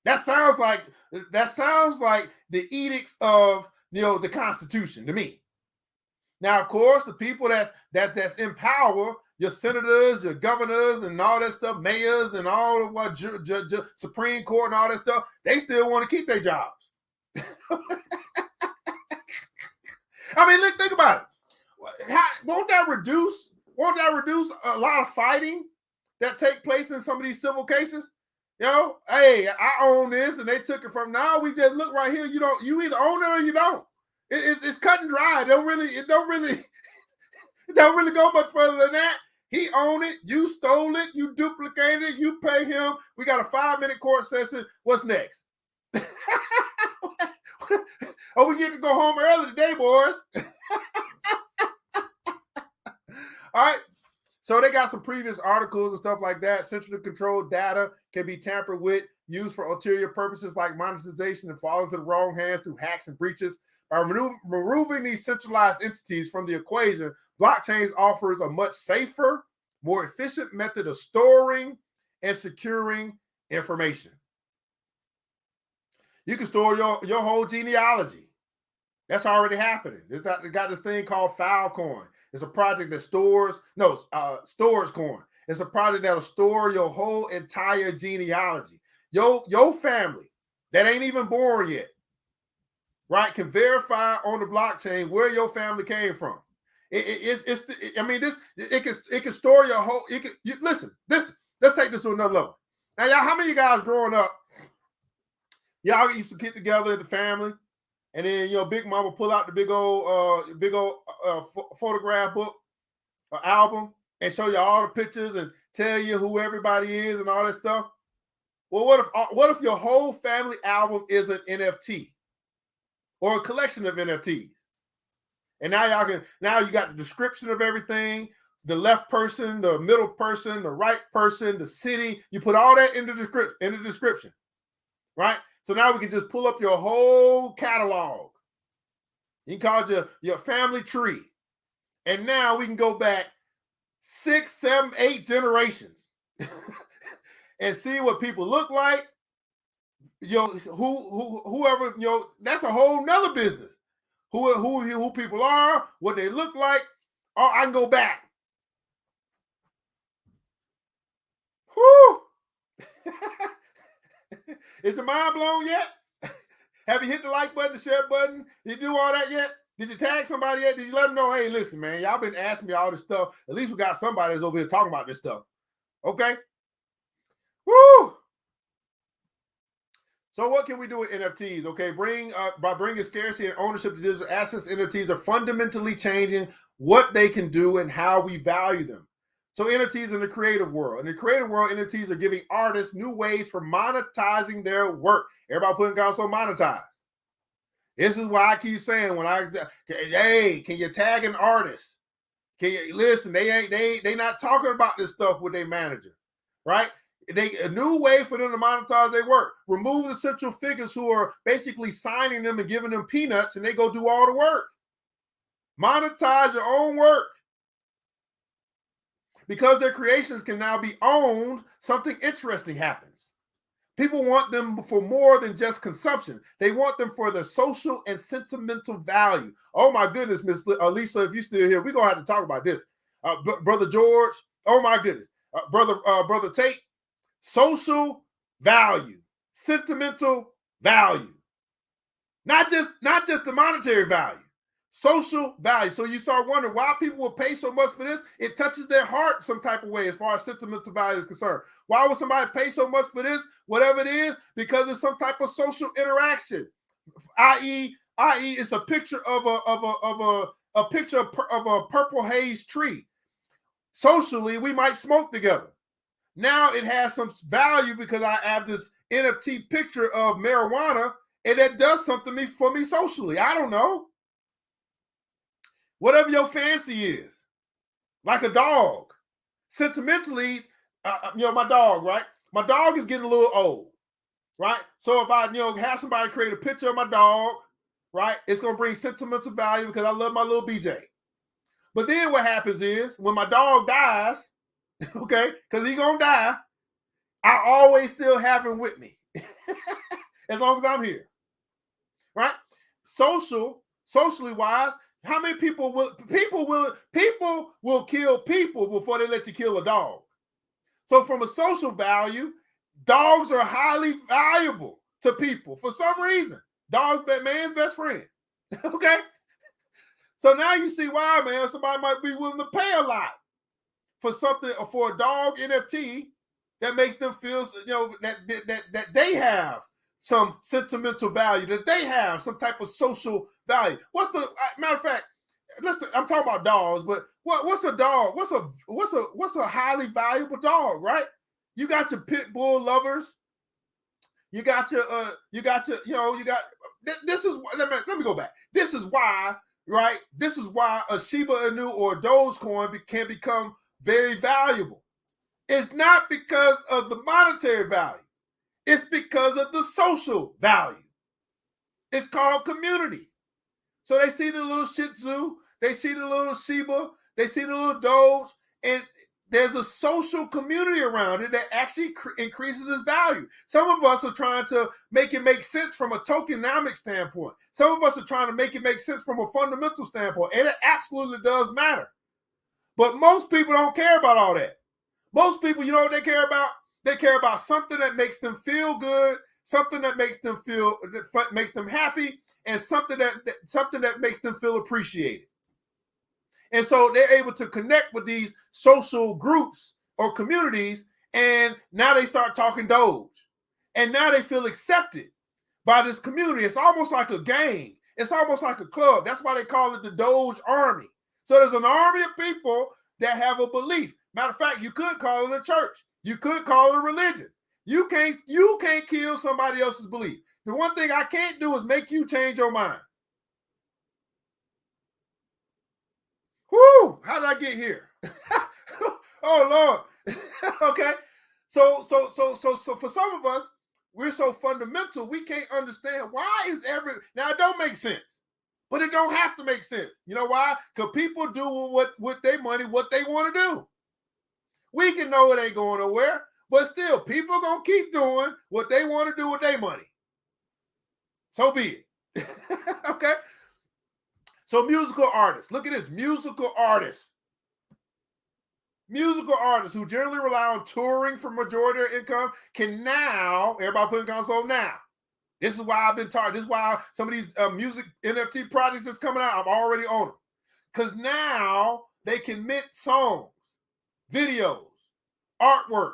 That sounds like the edicts of the Constitution to me. Now, of course, the people that's in power, your senators, your governors, and all that stuff, mayors, and all of what Supreme Court and all that stuff, they still want to keep their jobs. I mean, think about it. Won't that reduce a lot of fighting that take place in some of these civil cases? Hey, I own this, and they took it from now. We just look right here. You either own it or you don't. It's cut and dry. It don't really go much further than that. He owned it. You stole it. You duplicated it. You pay him. We got a 5-minute court session. What's next? Oh, we get to go home early today, boys. All right. So they got some previous articles and stuff like that. Centrally controlled data can be tampered with, used for ulterior purposes like monetization, and fall into the wrong hands through hacks and breaches. By removing these centralized entities from the equation, blockchains offers a much safer, more efficient method of storing and securing information. You can store your whole genealogy. That's already happening. They got this thing called Filecoin. It's a project that stores coin. It's a project that'll store your whole entire genealogy. Your family, that ain't even born yet, right, can verify on the blockchain where your family came from. It can store your whole. Listen. Let's take this to another level. Now, y'all, how many of you guys growing up, y'all used to get together in the family, and then Big Mama pull out the big old photograph book or album and show you all the pictures and tell you who everybody is and all that stuff? Well, what if your whole family album is an NFT or a collection of NFTs? And now you got the description of everything, the left person, the middle person, the right person, the city. You put all that in the description, right? So now we can just pull up your whole catalog. You can call it your family tree. And now we can go back 6, 7, 8 generations and see what people look like. Whoever, that's a whole nother business. Who people are, what they look like. Oh, I can go back. Whoo! Is your mind blown yet? Have you hit the like button, the share button? Did you do all that yet? Did you tag somebody yet? Did you let them know, hey, listen, man, y'all been asking me all this stuff. At least we got somebody that's over here talking about this stuff. Okay? Woo! So what can we do with NFTs? Okay, by bringing scarcity and ownership to digital assets, NFTs are fundamentally changing what they can do and how we value them. So NFTs in the creative world. In the creative world, NFTs are giving artists new ways for monetizing their work. Everybody putting down so monetize. This is why I keep saying hey, can you tag an artist? Can you listen? They not talking about this stuff with their manager, right? A new way for them to monetize their work. Remove the central figures who are basically signing them and giving them peanuts, and they go do all the work. Monetize your own work. Because their creations can now be owned, something interesting happens. People want them for more than just consumption. They want them for their social and sentimental value. Oh my goodness, Miss Lisa, if you're still here, we're going to have to talk about this. Brother George, oh my goodness. Brother Tate, social value, sentimental value. Not just the monetary value. Social value. So you start wondering why people will pay so much for this. It touches their heart some type of way as far as sentimental value is concerned. Why would somebody pay so much for this, whatever it is? Because it's some type of social interaction, i.e., it's a picture of a picture of a purple haze tree. Socially, we might smoke together. Now it has some value because I have this NFT picture of marijuana, and that does something for me socially. I don't know. Whatever your fancy is, like a dog. Sentimentally, my dog, right? My dog is getting a little old, right? So if I, have somebody create a picture of my dog, right, it's going to bring sentimental value because I love my little BJ. But then what happens is when my dog dies, okay, because he's going to die, I always still have him with me as long as I'm here, right? Socially wise, how many people will kill people before they let you kill a dog? So from a social value, dogs are highly valuable to people for some reason. Dogs, man's best friend. Okay? So now you see why, man, somebody might be willing to pay a lot for something, for a dog NFT that makes them feel, that they have some sentimental value, that they have some type of social value. What's the matter of fact? I'm talking about dogs, but what's a dog? What's a highly valuable dog, right? You got your pit bull lovers. You got your this is, let me go back. This is why, right? This is why a Shiba Inu or a Dogecoin can become very valuable. It's not because of the monetary value. It's because of the social value. It's called community. So they see the little Shih Tzu, they see the little Shiba, they see the little Doge, and there's a social community around it that actually increases its value. Some of us are trying to make it make sense from a tokenomic standpoint. Some of us are trying to make it make sense from a fundamental standpoint, and it absolutely does matter. But most people don't care about all that. Most people, you know what they care about? They care about something that makes them feel good, something that makes them feel, that makes them happy, and something that makes them feel appreciated. And so they're able to connect with these social groups or communities, and now they start talking Doge. And now they feel accepted by this community. It's almost like a gang. It's almost like a club. That's why they call it the Doge Army. So there's an army of people that have a belief. Matter of fact, you could call it a church. You could call it a religion. You can't kill somebody else's belief. The one thing I can't do is make you change your mind. Whoo! How did I get here? Oh Lord. Okay. So for some of us, we're so fundamental, we can't understand why is now it don't make sense, but it don't have to make sense. You know why? Because people do with their money what they want to do. We can know it ain't going nowhere, but still, people are gonna keep doing what they want to do with their money. So be it. Okay. So musical artists, look at this, musical artists. Musical artists who generally rely on touring for majority of their income can now, everybody putting console now. This is why I've been taught. This is why some of these music NFT projects that's coming out, I'm already on them. Because now they can mint songs, videos, artwork.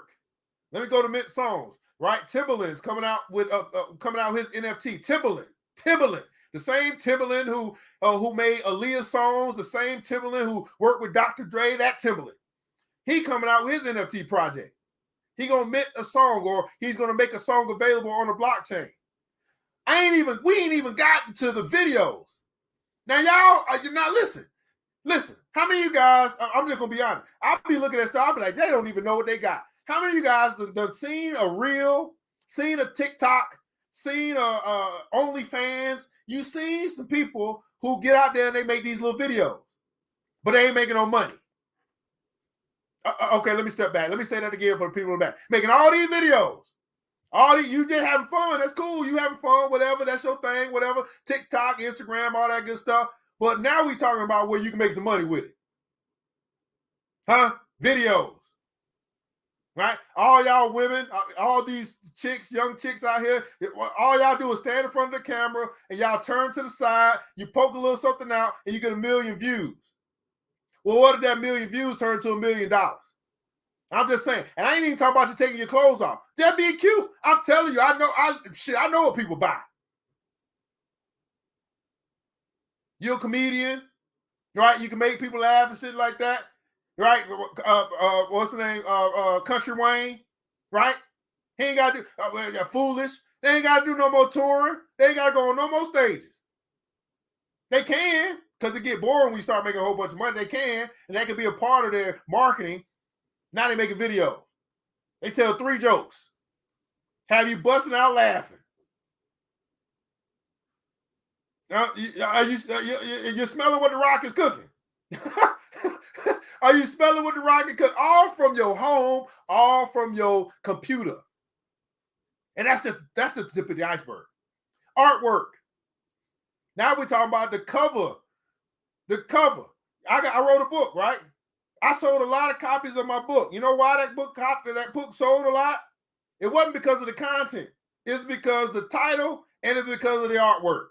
Let me go to mint songs, right? Timbaland's coming out with his NFT. Timbaland. The same Timbaland who made Aaliyah songs, the same Timbaland who worked with Dr. Dre, that Timbaland. He coming out with his NFT project. He gonna mint a song, or he's gonna make a song available on the blockchain. We ain't even gotten to the videos. Now y'all, now listen. How many of you guys? I'm just gonna be honest. I'll be looking at stuff. I'll be like, they don't even know what they got. How many of you guys done seen a reel, seen a TikTok, seen a OnlyFans? You seen some people who get out there and they make these little videos, but they ain't making no money. Okay, let me step back. Let me say that again for the people in the back. Making all these videos. You just having fun. That's cool. You having fun, whatever. That's your thing, whatever. TikTok, Instagram, all that good stuff. But now we talking about where you can make some money with it. Huh? Videos. Right? All y'all women, all these chicks, young chicks out here, all y'all do is stand in front of the camera and y'all turn to the side, you poke a little something out, and you get 1 million views. Well, what if that 1 million views turn to $1 million? I'm just saying. And I ain't even talking about you taking your clothes off. That being cute. I'm telling you, I know what people buy. You're a comedian, right? You can make people laugh and shit like that, right? What's the name? Country Wayne, right? He ain't got to do, Foolish. They ain't got to do no more touring. They ain't got to go on no more stages. They can, because it get boring when you start making a whole bunch of money. They can, and that can be a part of their marketing. Now they make a video. They tell 3 jokes. Have you busting out laughing. You're smelling what the Rock is cooking. Are you smelling what the Rock is cooking? All from your home, all from your computer. And that's the tip of the iceberg. Artwork. Now we're talking about the cover. The cover. I wrote a book, right? I sold a lot of copies of my book. You know why that book sold a lot? It wasn't because of the content. It's because the title, and it's because of the artwork.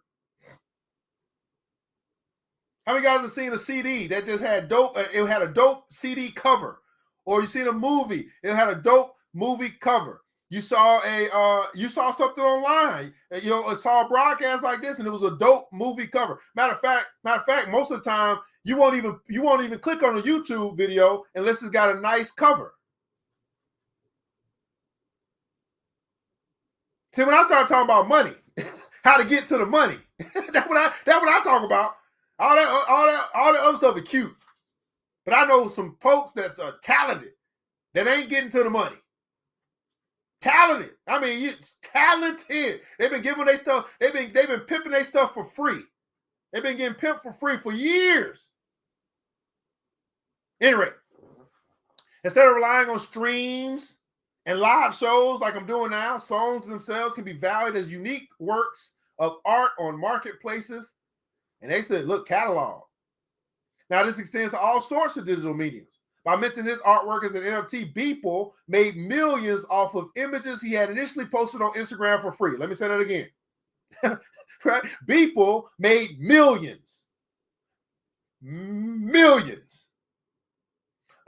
How many guys have seen a CD that just had dope? It had a dope CD cover, or you seen a movie? It had a dope movie cover. You saw something online. Saw a broadcast like this, and it was a dope movie cover. Matter of fact, most of the time you won't even click on a YouTube video unless it's got a nice cover. See, when I start talking about money, how to get to the money, that's what I talk about. All that other stuff is cute, but I know some folks that's talented that ain't getting to the money. Talented. I mean, talented. They've been giving their stuff. They've been pimping their stuff for free. They've been getting pimped for free for years. Anyway, instead of relying on streams and live shows like I'm doing now, songs themselves can be valued as unique works of art on marketplaces. And they said, look, catalog. Now, this extends to all sorts of digital mediums. by mentioning his artwork as an NFT. Beeple made millions off of images he had initially posted on Instagram for free. Let me say that again. Right? Beeple made millions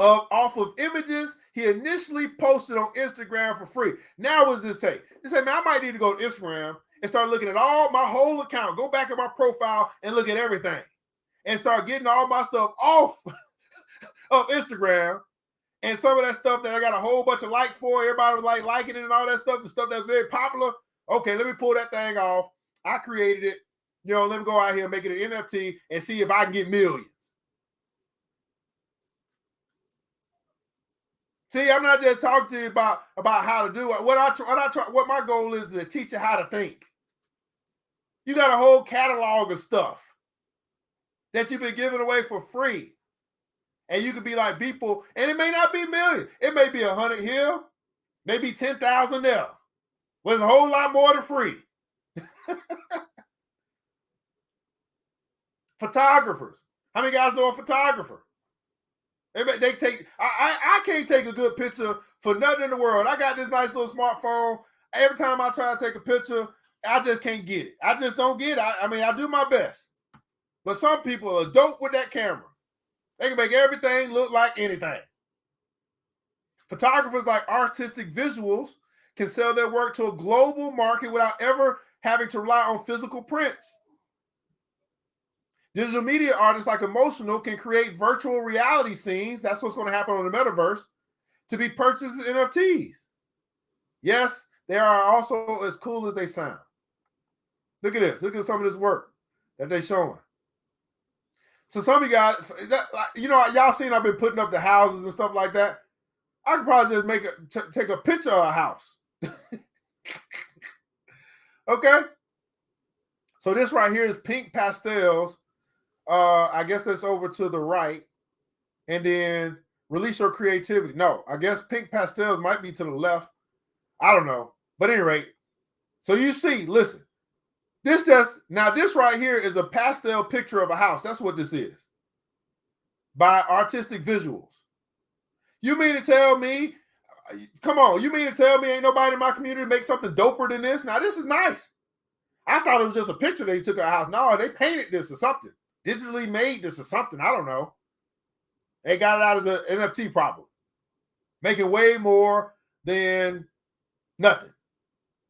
off of images he initially posted on Instagram for free. Now, what does this say? They say, man, I might need to go to Instagram and start looking at all my whole account, go back at my profile and look at everything and start getting all my stuff off of Instagram. And some of that stuff that I got a whole bunch of likes for, everybody was like liking it and all that stuff, the stuff that's very popular. Okay, let me pull that thing off. I created it. You know, let me go out here and make it an NFT and see if I can get millions. See, I'm not just talking to you about how to do it. What my goal is to teach you how to think. You got a whole catalog of stuff that you've been giving away for free. And you could be like people, and it may not be millions. It may be 100 here, maybe 10,000 there. Well, it's a whole lot more than free. Photographers. How many guys know a photographer? They take. I can't take a good picture for nothing in the world. I got this nice little smartphone. Every time I try to take a picture, I just can't get it. I just don't get it. I mean, I do my best. But some people are dope with that camera. They can make everything look like anything. Photographers like Artistic Visuals can sell their work to a global market without ever having to rely on physical prints. Digital media artists like Emotional can create virtual reality scenes. That's what's going to happen on the metaverse to be purchased as NFTs. Yes, they are also as cool as they sound. Look at this. Look at some of this work that they're showing. So some of you guys, you know, y'all seen I've been putting up the houses and stuff like that. I could probably just take a picture of a house. Okay. So this right here is pink pastels. I guess that's over to the right. And then release your creativity. No, I guess pink pastels might be to the left. I don't know. But at any rate, so you see, listen, this right here is a pastel picture of a house. That's what this is. By Artistic Visuals. You mean to tell me, come on, you mean to tell me ain't nobody in my community make something doper than this? Now, this is nice. I thought it was just a picture they took of a house. No, they painted this or something. Digitally made this or something. I don't know. They got it out as an NFT probably. Making way more than nothing.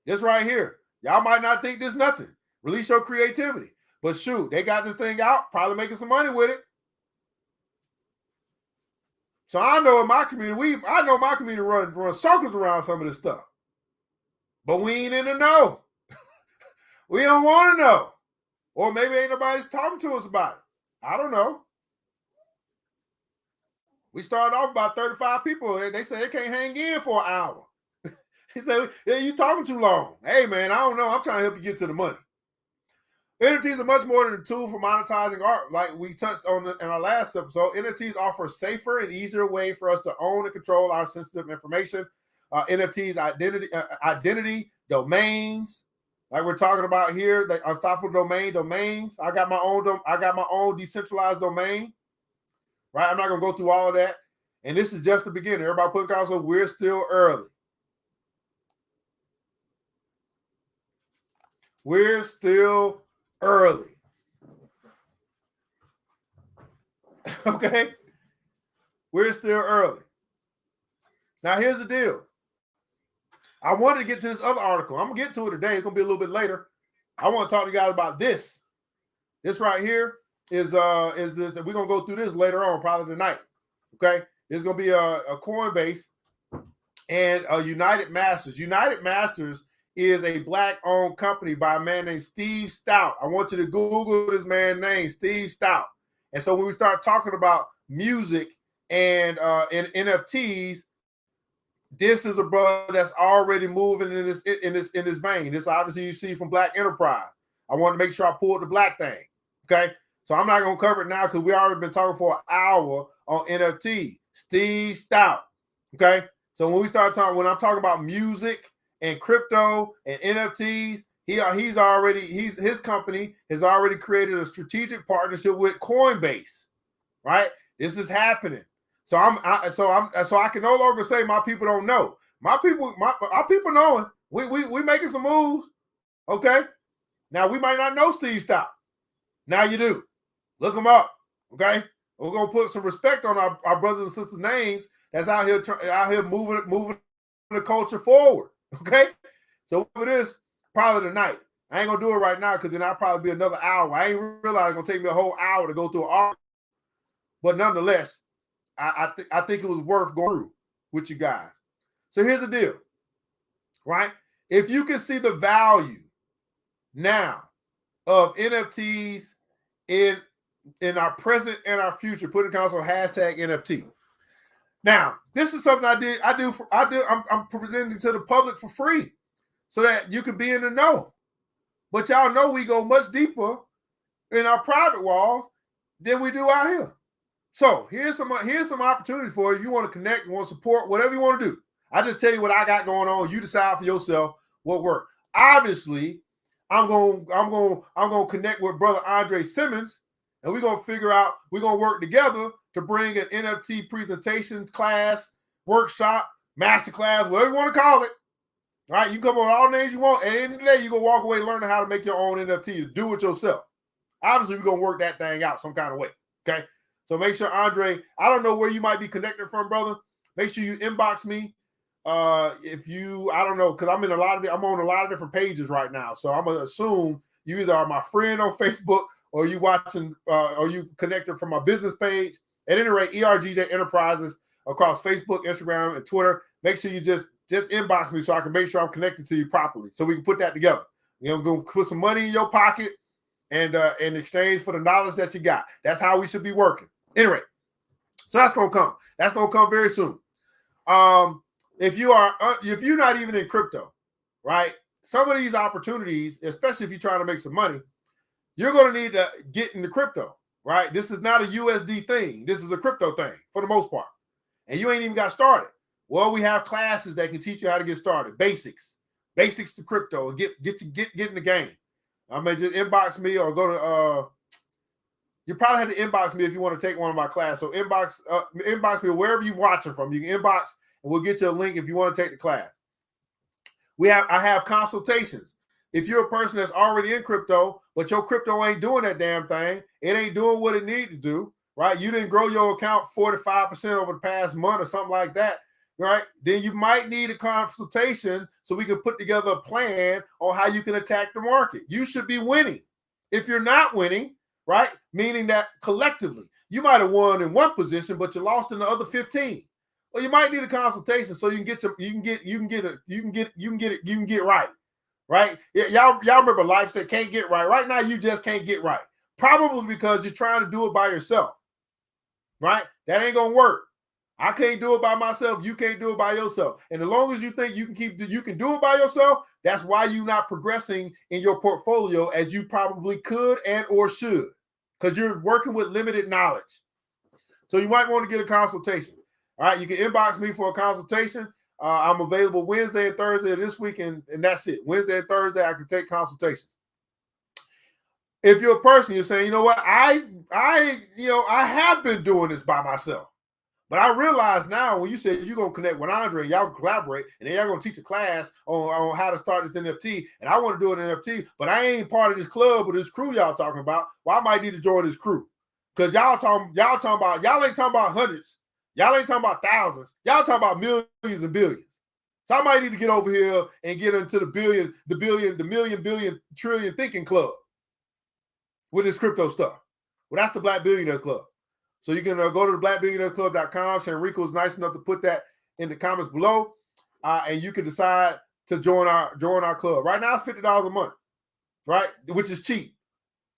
This right here. Y'all might not think this nothing. Release your creativity. But shoot, they got this thing out, probably making some money with it. So I know in my community, my community run circles around some of this stuff. But we ain't in the know. We don't want to know. Or maybe ain't nobody's talking to us about it. I don't know. We started off about 35 people. They say they can't hang in for an hour. He said, yeah, you talking too long. Hey, man, I don't know. I'm trying to help you get to the money. NFTs are much more than a tool for monetizing art. Like we touched on in our last episode, NFTs offer a safer and easier way for us to own and control our sensitive information. NFTs, identity, domains, like we're talking about here, the unstoppable domains. I got my own decentralized domain. Right? I'm not gonna go through all of that. And this is just the beginning. Everybody put comments, so we're still early. We're still early. Okay? We're still early. Now, here's the deal. I wanted to get to this other article. I'm going to get to it today. It's going to be a little bit later. I want to talk to you guys about this. This right here is this, and we're going to go through this later on, probably tonight. Okay? There's going to be a Coinbase and a UnitedMasters. UnitedMasters is a Black-owned company by a man named Steve Stout. I want you to Google this man's name, Steve Stout. And so when we start talking about music and NFTs, this is a brother that's already moving in this vein. This obviously you see from Black Enterprise. I want to make sure I pulled the Black thing. Okay, so I'm not gonna cover it now because we already been talking for an hour on NFT. Steve Stout. Okay, so when I'm talking about music and crypto and NFTs, his company has already created a strategic partnership with Coinbase. Right, this is happening. So I can no longer say my people don't know. Our people knowing. We making some moves. Okay. Now we might not know Steve Stout. Now you do. Look them up. Okay. We're gonna put some respect on our brothers and sisters' names that's out here moving the culture forward. Okay. So it is probably tonight. I ain't gonna do it right now because then I'll probably be another hour. I ain't realize it's gonna take me a whole hour to go through an article. But nonetheless, I think it was worth going through with you guys. So here's the deal, right? If you can see the value now of NFTs in our present and our future, put in console hashtag NFT. Now, this is something I'm presenting to the public for free so that you can be in the know. But y'all know we go much deeper in our private walls than we do out here. So here's some opportunity for you. You want to connect, you want to support, whatever you want to do. I just tell you what I got going on. You decide for yourself what works. Obviously, I'm gonna connect with brother Andre Simmons, and we're gonna figure out, we're gonna work together to bring an NFT presentation class, workshop, master class, whatever you want to call it. All right, you can come up with all names you want. At the end of the day, you're gonna walk away learning how to make your own NFT, to do it yourself. Obviously, we're gonna work that thing out some kind of way. Okay. So make sure, Andre, I don't know where you might be connected from, brother. Make sure you inbox me. If you, I don't know, because I'm on a lot of different pages right now. So I'm gonna assume you either are my friend on Facebook or you watching, or you connected from my business page. At any rate, ERGJ Enterprises across Facebook, Instagram, and Twitter. Make sure you just inbox me so I can make sure I'm connected to you properly, so we can put that together. You know, go put some money in your pocket and in exchange for the knowledge that you got. That's how we should be working. Anyway, so that's gonna come. That's gonna come very soon. If you're not even in crypto, right? Some of these opportunities, especially if you're trying to make some money, you're gonna need to get into crypto, right? This is not a USD thing. This is a crypto thing for the most part, and you ain't even got started. Well, we have classes that can teach you how to get started, basics to crypto, and get in the game. I mean, just inbox me or go to. You probably have to inbox me if you want to take one of my classes. So inbox me wherever you're watching from. You can inbox and we'll get you a link if you want to take the class. I have consultations. If you're a person that's already in crypto, but your crypto ain't doing that damn thing, it ain't doing what it needs to do, right? You didn't grow your account 45% over the past month or something like that, right? Then you might need a consultation so we can put together a plan on how you can attack the market. You should be winning. If you're not winning, right? Meaning that collectively, you might have won in one position, but you lost in the other 15. Well, you might need a consultation so you can get right. Right? Y'all remember life said can't get right. Right now, you just can't get right. Probably because you're trying to do it by yourself. Right? That ain't gonna work. I can't do it by myself. You can't do it by yourself. And as long as you think you can do it by yourself, that's why you're not progressing in your portfolio as you probably could and or should. Because you're working with limited knowledge. So you might want to get a consultation. All right, you can inbox me for a consultation. I'm available Wednesday and Thursday this week, and that's it. Wednesday and Thursday, I can take consultation. If you're a person, you're saying, you know what, I have been doing this by myself. But I realize now when you said you're going to connect with Andre, y'all can collaborate, and then y'all going to teach a class on how to start this NFT, and I want to do an NFT, but I ain't part of this club or this crew y'all talking about. Well, I might need to join this crew. Because y'all ain't talking about hundreds. Y'all ain't talking about thousands. Y'all talking about millions and billions. So I might need to get over here and get into the million, billion, trillion thinking club with this crypto stuff. Well, that's the Black Billionaires Club. So you can go to the blackbillionairesclub.com. Shanrico is nice enough to put that in the comments below, and you can decide to join our club. Right now, it's $50 a month, right? Which is cheap,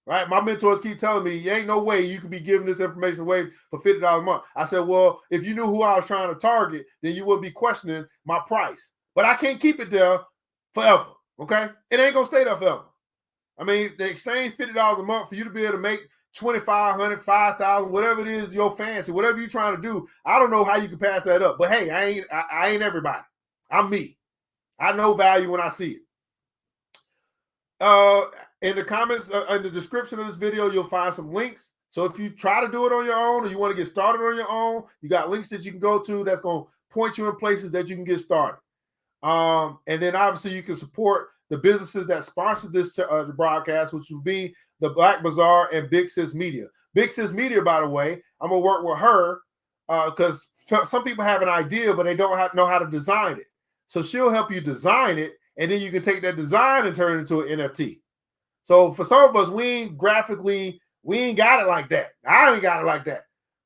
right? My mentors keep telling me, ain't no way you can be giving this information away for $50 a month. I said, well, if you knew who I was trying to target, then you wouldn't be questioning my price. But I can't keep it there forever, okay? It ain't going to stay there forever. I mean, they exchange $50 a month for you to be able to make $2,500, $5,000, whatever it is, your fancy, whatever you're trying to do. I don't know how you can pass that up. But hey, I ain't everybody. I'm me. I know value when I see it. In the comments, in the description of this video, you'll find some links So if you try to do it on your own or you want to get started on your own, you got links that you can go to that's going to point you in places that you can get started. And then obviously you can support the businesses that sponsor this the broadcast, which would be the Black Bazaar and Big Sis Media. Big Sis Media, by the way, I'm going to work with her because some people have an idea, but they don't know how to design it. So she'll help you design it, and then you can take that design and turn it into an NFT. So for some of us, we ain't got it like that. I ain't got it like that.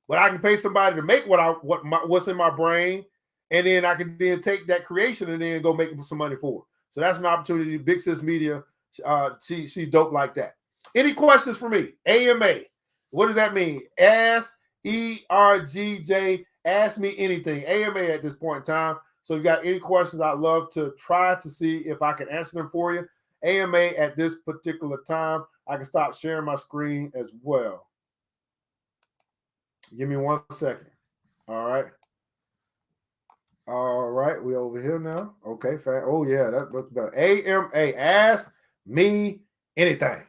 But I can pay somebody to make what's in my brain, and then I can then take that creation and then go make some money for it. So that's an opportunity. Big Sis Media, she's dope like that. Any questions for me? AMA. What does that mean? ASERGJ. Ask me anything. AMA at this point in time. So if you got any questions, I'd love to try to see if I can answer them for you. AMA at this particular time. I can stop sharing my screen as well. Give me 1 second. All right. All right. We over here now. Okay. Oh, yeah. That looks better. AMA. Ask me anything.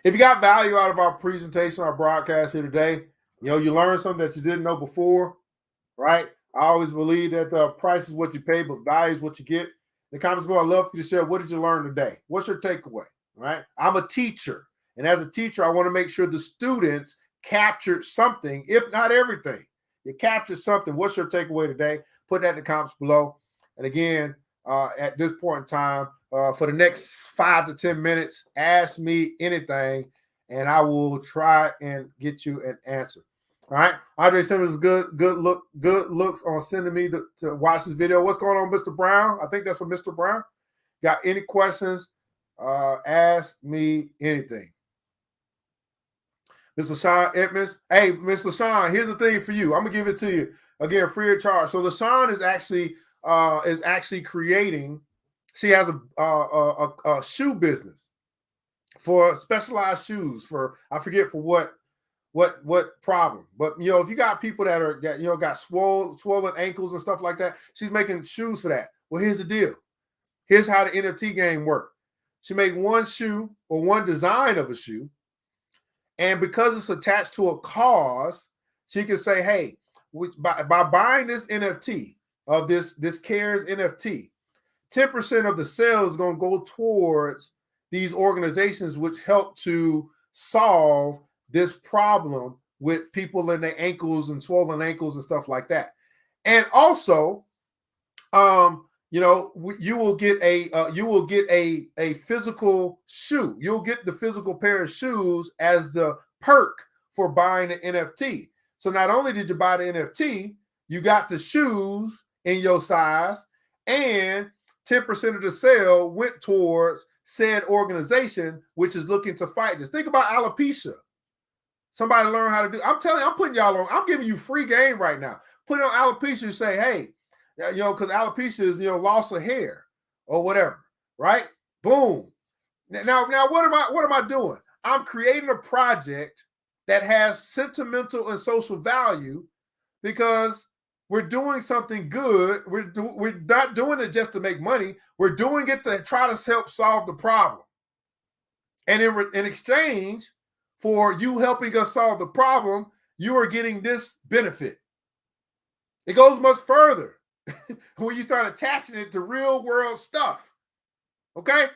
If you got value out of our presentation, our broadcast here today, you learned something that you didn't know before, right? I always believe that the price is what you pay, but value is what you get. In the comments below, I'd love for you to share, what did you learn today? What's your takeaway, right? I'm a teacher, and as a teacher, I want to make sure the students captured something, if not everything. You captured something. What's your takeaway today? Put that in the comments below. And again, at this point in time, for the next 5 to 10 minutes, ask me anything, and I will try and get you an answer. All right, Andre Simmons, good looks on sending me to watch this video. What's going on, Mr. Brown? I think that's a Mr. Brown. Got any questions? Ask me anything. Mr. Sean Edmonds. Hey, Mr. Sean, here's the thing for you. I'm gonna give it to you again, free of charge. So LaShawn is actually creating. She has a shoe business for specialized shoes for, I forget for what problem, but if you got people that got swollen ankles and stuff like that, she's making shoes for that. Well, here's the deal. Here's how the NFT game works. She made one shoe or one design of a shoe, and because it's attached to a cause, she can say, hey, by buying this NFT of this CARES NFT, 10% of the sales is going to go towards these organizations which help to solve this problem with people in their ankles and swollen ankles and stuff like that. And also, you will get a physical shoe. You'll get the physical pair of shoes as the perk for buying the NFT. So not only did you buy the NFT, you got the shoes in your size, and 10% of the sale went towards said organization, which is looking to fight this. Think about alopecia. Somebody learn how to do. I'm telling you, I'm putting y'all on. I'm giving you free game right now. Put on alopecia. You say, hey, because alopecia is loss of hair or whatever, right? Boom. Now, what am I doing? I'm creating a project that has sentimental and social value because we're doing something good. We're not doing it just to make money. We're doing it to try to help solve the problem. And in exchange for you helping us solve the problem, you are getting this benefit. It goes much further when you start attaching it to real world stuff. Okay?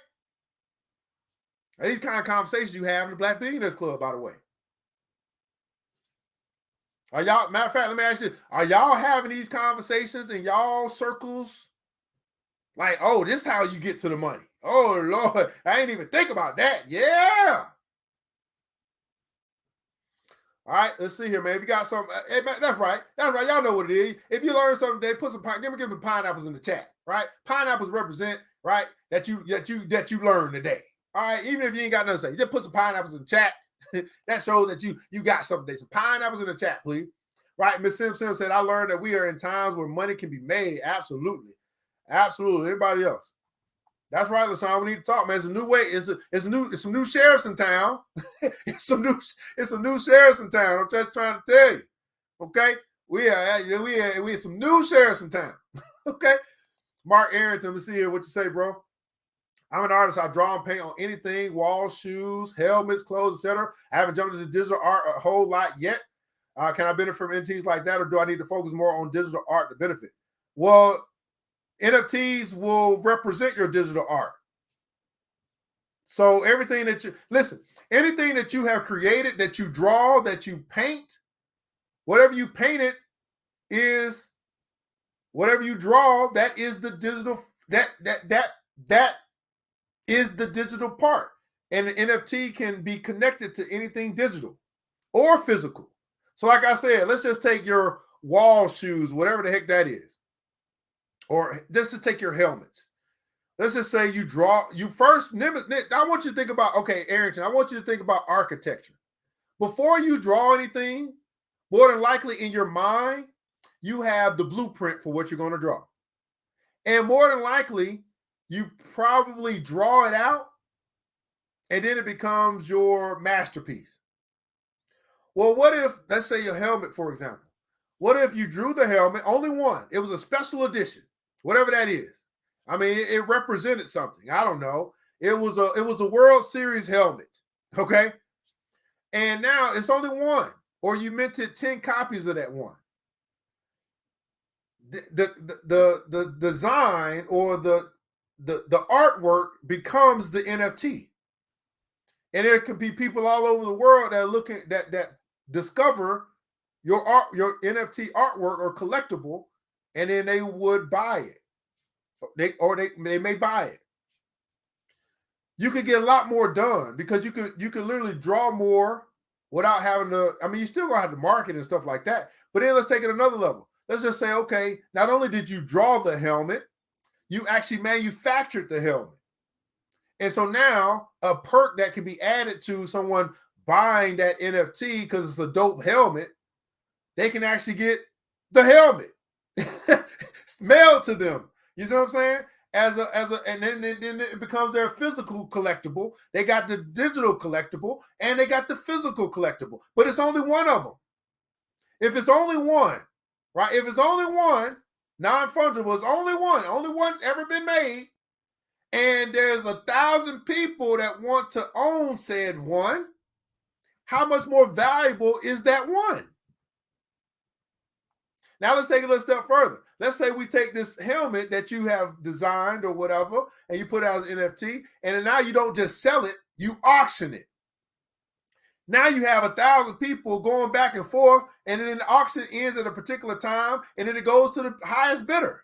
And these kind of conversations you have in the Black Billionaires Club, by the way. Are y'all, matter of fact, let me ask you, are y'all having these conversations in y'all circles? Like, oh, this is how you get to the money. Oh, Lord, I ain't even think about that. Yeah. All right, let's see here, man. If you got something, hey, man, that's right. Y'all know what it is. If you learn something today, put some give me pineapples in the chat, right? Pineapples represent, right, that you learned today. All right, even if you ain't got nothing to say, just put some pineapples in the chat. That shows that you got something today. Some pineapples in the chat, please. Right, Miss Sim said, I learned that we are in times where money can be made. Absolutely. Absolutely. Anybody else? That's right, LaShawn. We need to talk, man. It's a new way. It's some new sheriffs in town. it's some new sheriffs in town. I'm just trying to tell you. Okay? We are some new sheriffs in town. Okay? Mark Arrington, let's see here what you say, bro. I'm an artist. I draw and paint on anything, walls, shoes, helmets, clothes, etc. I haven't jumped into digital art a whole lot yet. Can I benefit from NFTs like that, or do I need to focus more on digital art to benefit? Well, NFTs will represent your digital art. So everything that you, listen, anything that you have created, that you draw, that you paint, whatever you painted is, whatever you draw, that is the digital, that is the digital part. And the NFT can be connected to anything digital or physical. So like I said, let's just take your wall shoes, whatever the heck that is. Or let's just take your helmets. Let's just say you draw, you first, I want you to think about, okay, Arrington, I want you to think about architecture. Before you draw anything, more than likely in your mind, you have the blueprint for what you're going to draw. And more than likely, you probably draw it out, and then it becomes your masterpiece. Well, what if, let's say your helmet, for example. What if you drew the helmet, only one, it was a special edition, whatever that is. I mean, it represented something. I don't know. It was a World Series helmet, okay? And now it's only one, or you minted 10 copies of that one. The design or the artwork becomes the NFT. And there could be people all over the world that are looking, that discover your art, your NFT artwork or collectible, and then they would buy it. They may buy it. You could get a lot more done because you could literally draw more without having to, I mean, you still gonna have to market and stuff like that. But then let's take it another level. Let's just say, okay, not only did you draw the helmet, you actually manufactured the helmet. And so now a perk that can be added to someone buying that NFT because it's a dope helmet, they can actually get the helmet mailed to them. You see what I'm saying? And then it becomes their physical collectible. They got the digital collectible and they got the physical collectible, but it's only one of them. If it's only one, right? If it's only one, non-fungible, it's only one ever been made, and there's 1,000 people that want to own said one, how much more valuable is that one? Now let's take it a little step further. Let's say we take this helmet that you have designed or whatever, and you put it out as an NFT, and then now you don't just sell it, you auction it. Now you have 1,000 people going back and forth, and then the auction ends at a particular time, and then it goes to the highest bidder.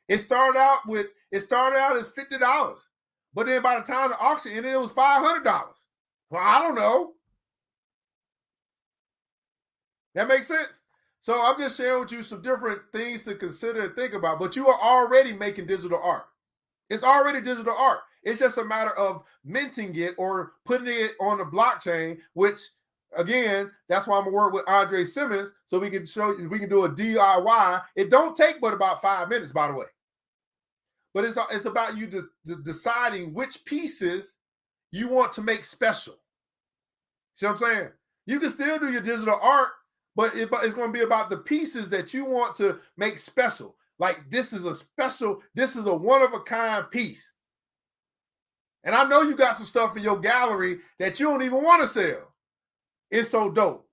It started out as $50, but then by the time the auction ended, it was $500. Well, I don't know. That makes sense? So I'm just sharing with you some different things to consider and think about, but you are already making digital art. It's already digital art. It's just a matter of minting it or putting it on the blockchain, which, again, that's why I'm gonna work with Andre Simmons so we can show you, we can do a DIY. It don't take but about 5 minutes, by the way. But it's about you deciding which pieces you want to make special. See what I'm saying? You can still do your digital art, but it's going to be about the pieces that you want to make special. Like this is a one-of-a-kind piece. And I know you got some stuff in your gallery that you don't even want to sell. It's so dope.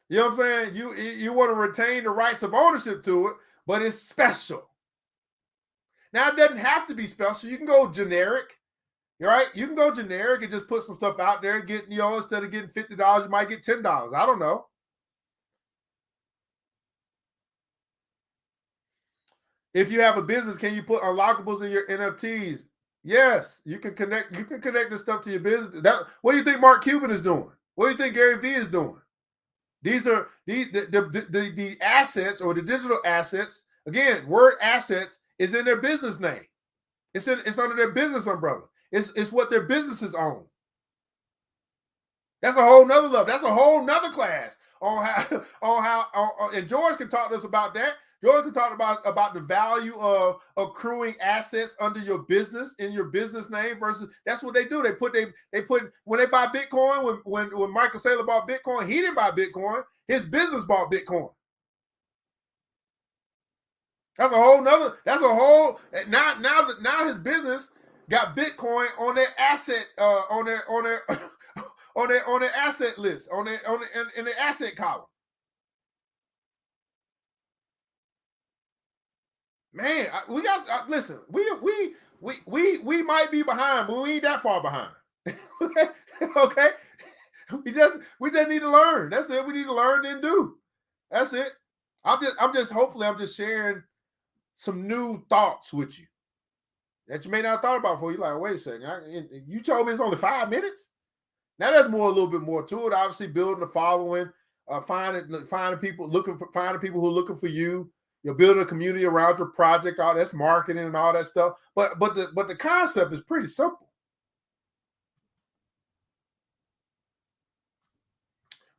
You know what I'm saying? You want to retain the rights of ownership to it, but it's special. Now, it doesn't have to be special. You can go generic, right? You can go generic and just put some stuff out there and get, instead of getting $50, you might get $10. I don't know. If you have a business, can you put unlockables in your NFTs? Yes, you can connect this stuff to your business. What do you think Mark Cuban is doing? What do you think Gary Vee is doing? These are the assets or the digital assets. Again, word assets is in their business name. It's under their business umbrella. It's what their businesses own. That's a whole nother level. That's a whole nother class on how and George can talk to us about that. George can talk about the value of accruing assets under your business in your business name versus that's what they do. They put when they buy Bitcoin, when Michael Saylor bought Bitcoin, he didn't buy Bitcoin. His business bought Bitcoin. Now his business got Bitcoin on their asset on their on their asset list in the asset column. Man, we got listen. We might be behind, but we ain't that far behind. Okay. We just need to learn. That's it. We need to learn and do. That's it. Hopefully I'm just sharing some new thoughts with you that you may not have thought about before. You're like, wait a second. You told me it's only 5 minutes. Now there's a little bit more to it. Obviously, building a following, finding people who are looking for you. You're building a community around your project. All that's marketing and all that stuff. But the concept is pretty simple.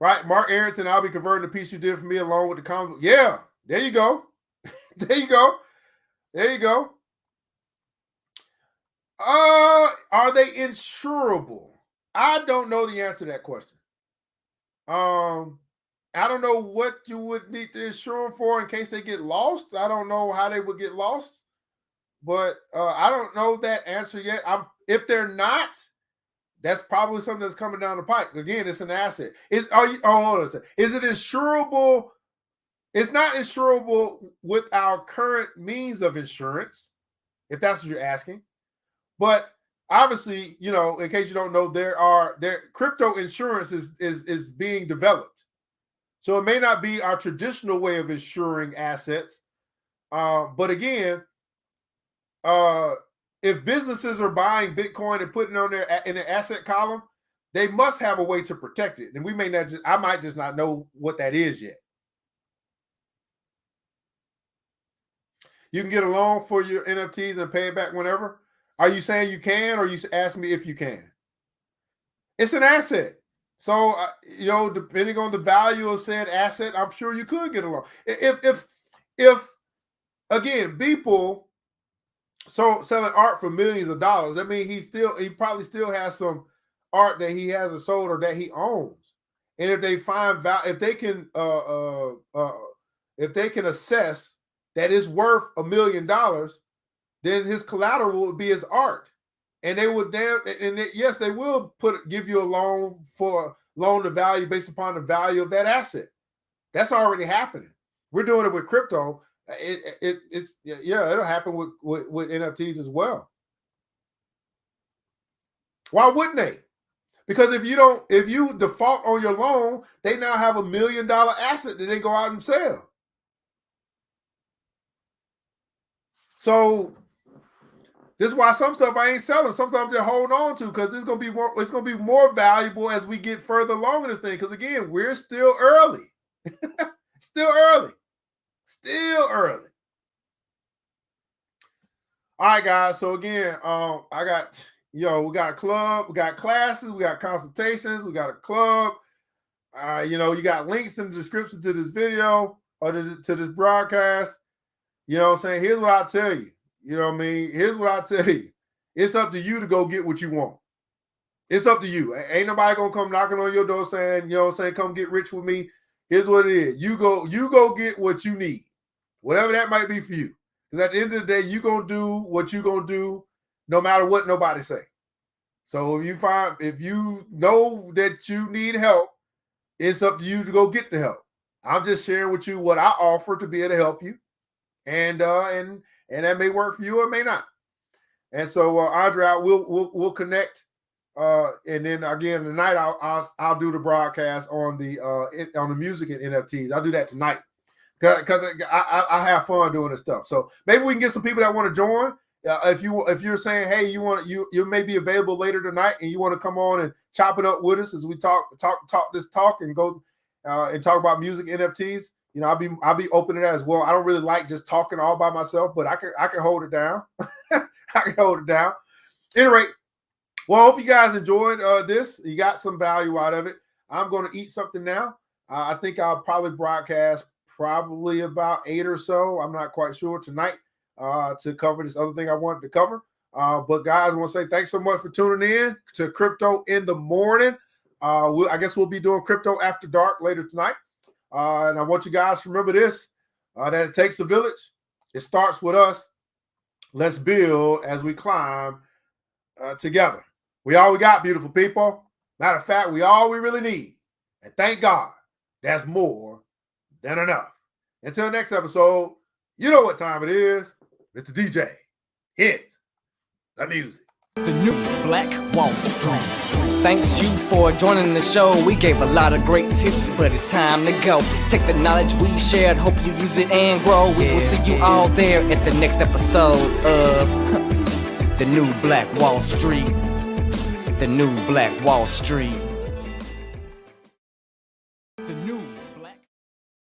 Right, Mark Arrington, I'll be converting the piece you did for me along with the comment. Yeah, there you go. There you go. There you go. Are they insurable? I don't know the answer to that question. I don't know what you would need to insure them for in case they get lost. I don't know how they would get lost, but I don't know that answer yet. If they're not, that's probably something that's coming down the pike. Again, it's an asset. Is it insurable? It's not insurable with our current means of insurance, if that's what you're asking. But obviously, in case you don't know, there crypto insurance is being developed. So it may not be our traditional way of insuring assets. But again, if businesses are buying Bitcoin and putting it in their asset column, they must have a way to protect it. And I might just not know what that is yet. You can get a loan for your NFTs and pay it back whenever. Are you saying you can, or you ask me if you can? It's an asset. So, depending on the value of said asset, I'm sure you could get a loan. If again, people selling art for millions of dollars, I mean, he probably still has some art that he hasn't sold or that he owns. And if they find if they can assess that it's worth $1 million, then his collateral would be his art. And they would yes, they will give you a loan for loan to value based upon the value of that asset. That's already happening. We're doing it with crypto. It'll happen with NFTs as well. Why wouldn't they? Because if you default on your loan, they now have $1 million asset that they go out and sell. So this is why some stuff I ain't selling. Some stuff I'm just holding on to because it's gonna be more valuable as we get further along in this thing. Because again, we're still early. Still early. All right, guys. So again, we got a club, we got classes, we got consultations, we got a club. You got links in the description to this video or to this broadcast. You know what I'm saying? Here's what I'll tell you. You know what I mean? Here's what I'll tell you. It's up to you to go get what you want. It's up to you. Ain't nobody gonna come knocking on your door saying, come get rich with me. Here's what it is. You go get what you need. Whatever that might be for you. Because at the end of the day, you're gonna do what you're gonna do no matter what nobody say. So if you know that you need help, it's up to you to go get the help. I'm just sharing with you what I offer to be able to help you. And that may work for you or it may not. And so Andre, we'll connect. And then again tonight I'll do the broadcast on the music and NFTs. I'll do that tonight because I have fun doing this stuff. So maybe we can get some people that want to join. If you're saying, hey, you may be available later tonight and you want to come on and chop it up with us as we talk and go and talk about music NFTs. I'll be open to that as well. I don't really like just talking all by myself, but I can hold it down. I can hold it down. Anyway, well, I hope you guys enjoyed this. You got some value out of it. I'm going to eat something now. I think I'll probably broadcast about 8 or so. I'm not quite sure tonight to cover this other thing I wanted to cover. But guys, I want to say thanks so much for tuning in to Crypto in the Morning. I guess we'll be doing Crypto After Dark later tonight. And I want you guys to remember this, that it takes a village. It starts with us. Let's build as we climb together. We all we got, beautiful people. Matter of fact, we all we really need. And thank God, that's more than enough. Until next episode, you know what time it is. Mr. DJ, hit the music. The new Black Wall Street. Thanks you for joining the show. We gave a lot of great tips, but it's time to go. Take the knowledge we shared, hope you use it and grow. We will see you all there at the next episode of The New Black Wall Street. The New Black Wall Street.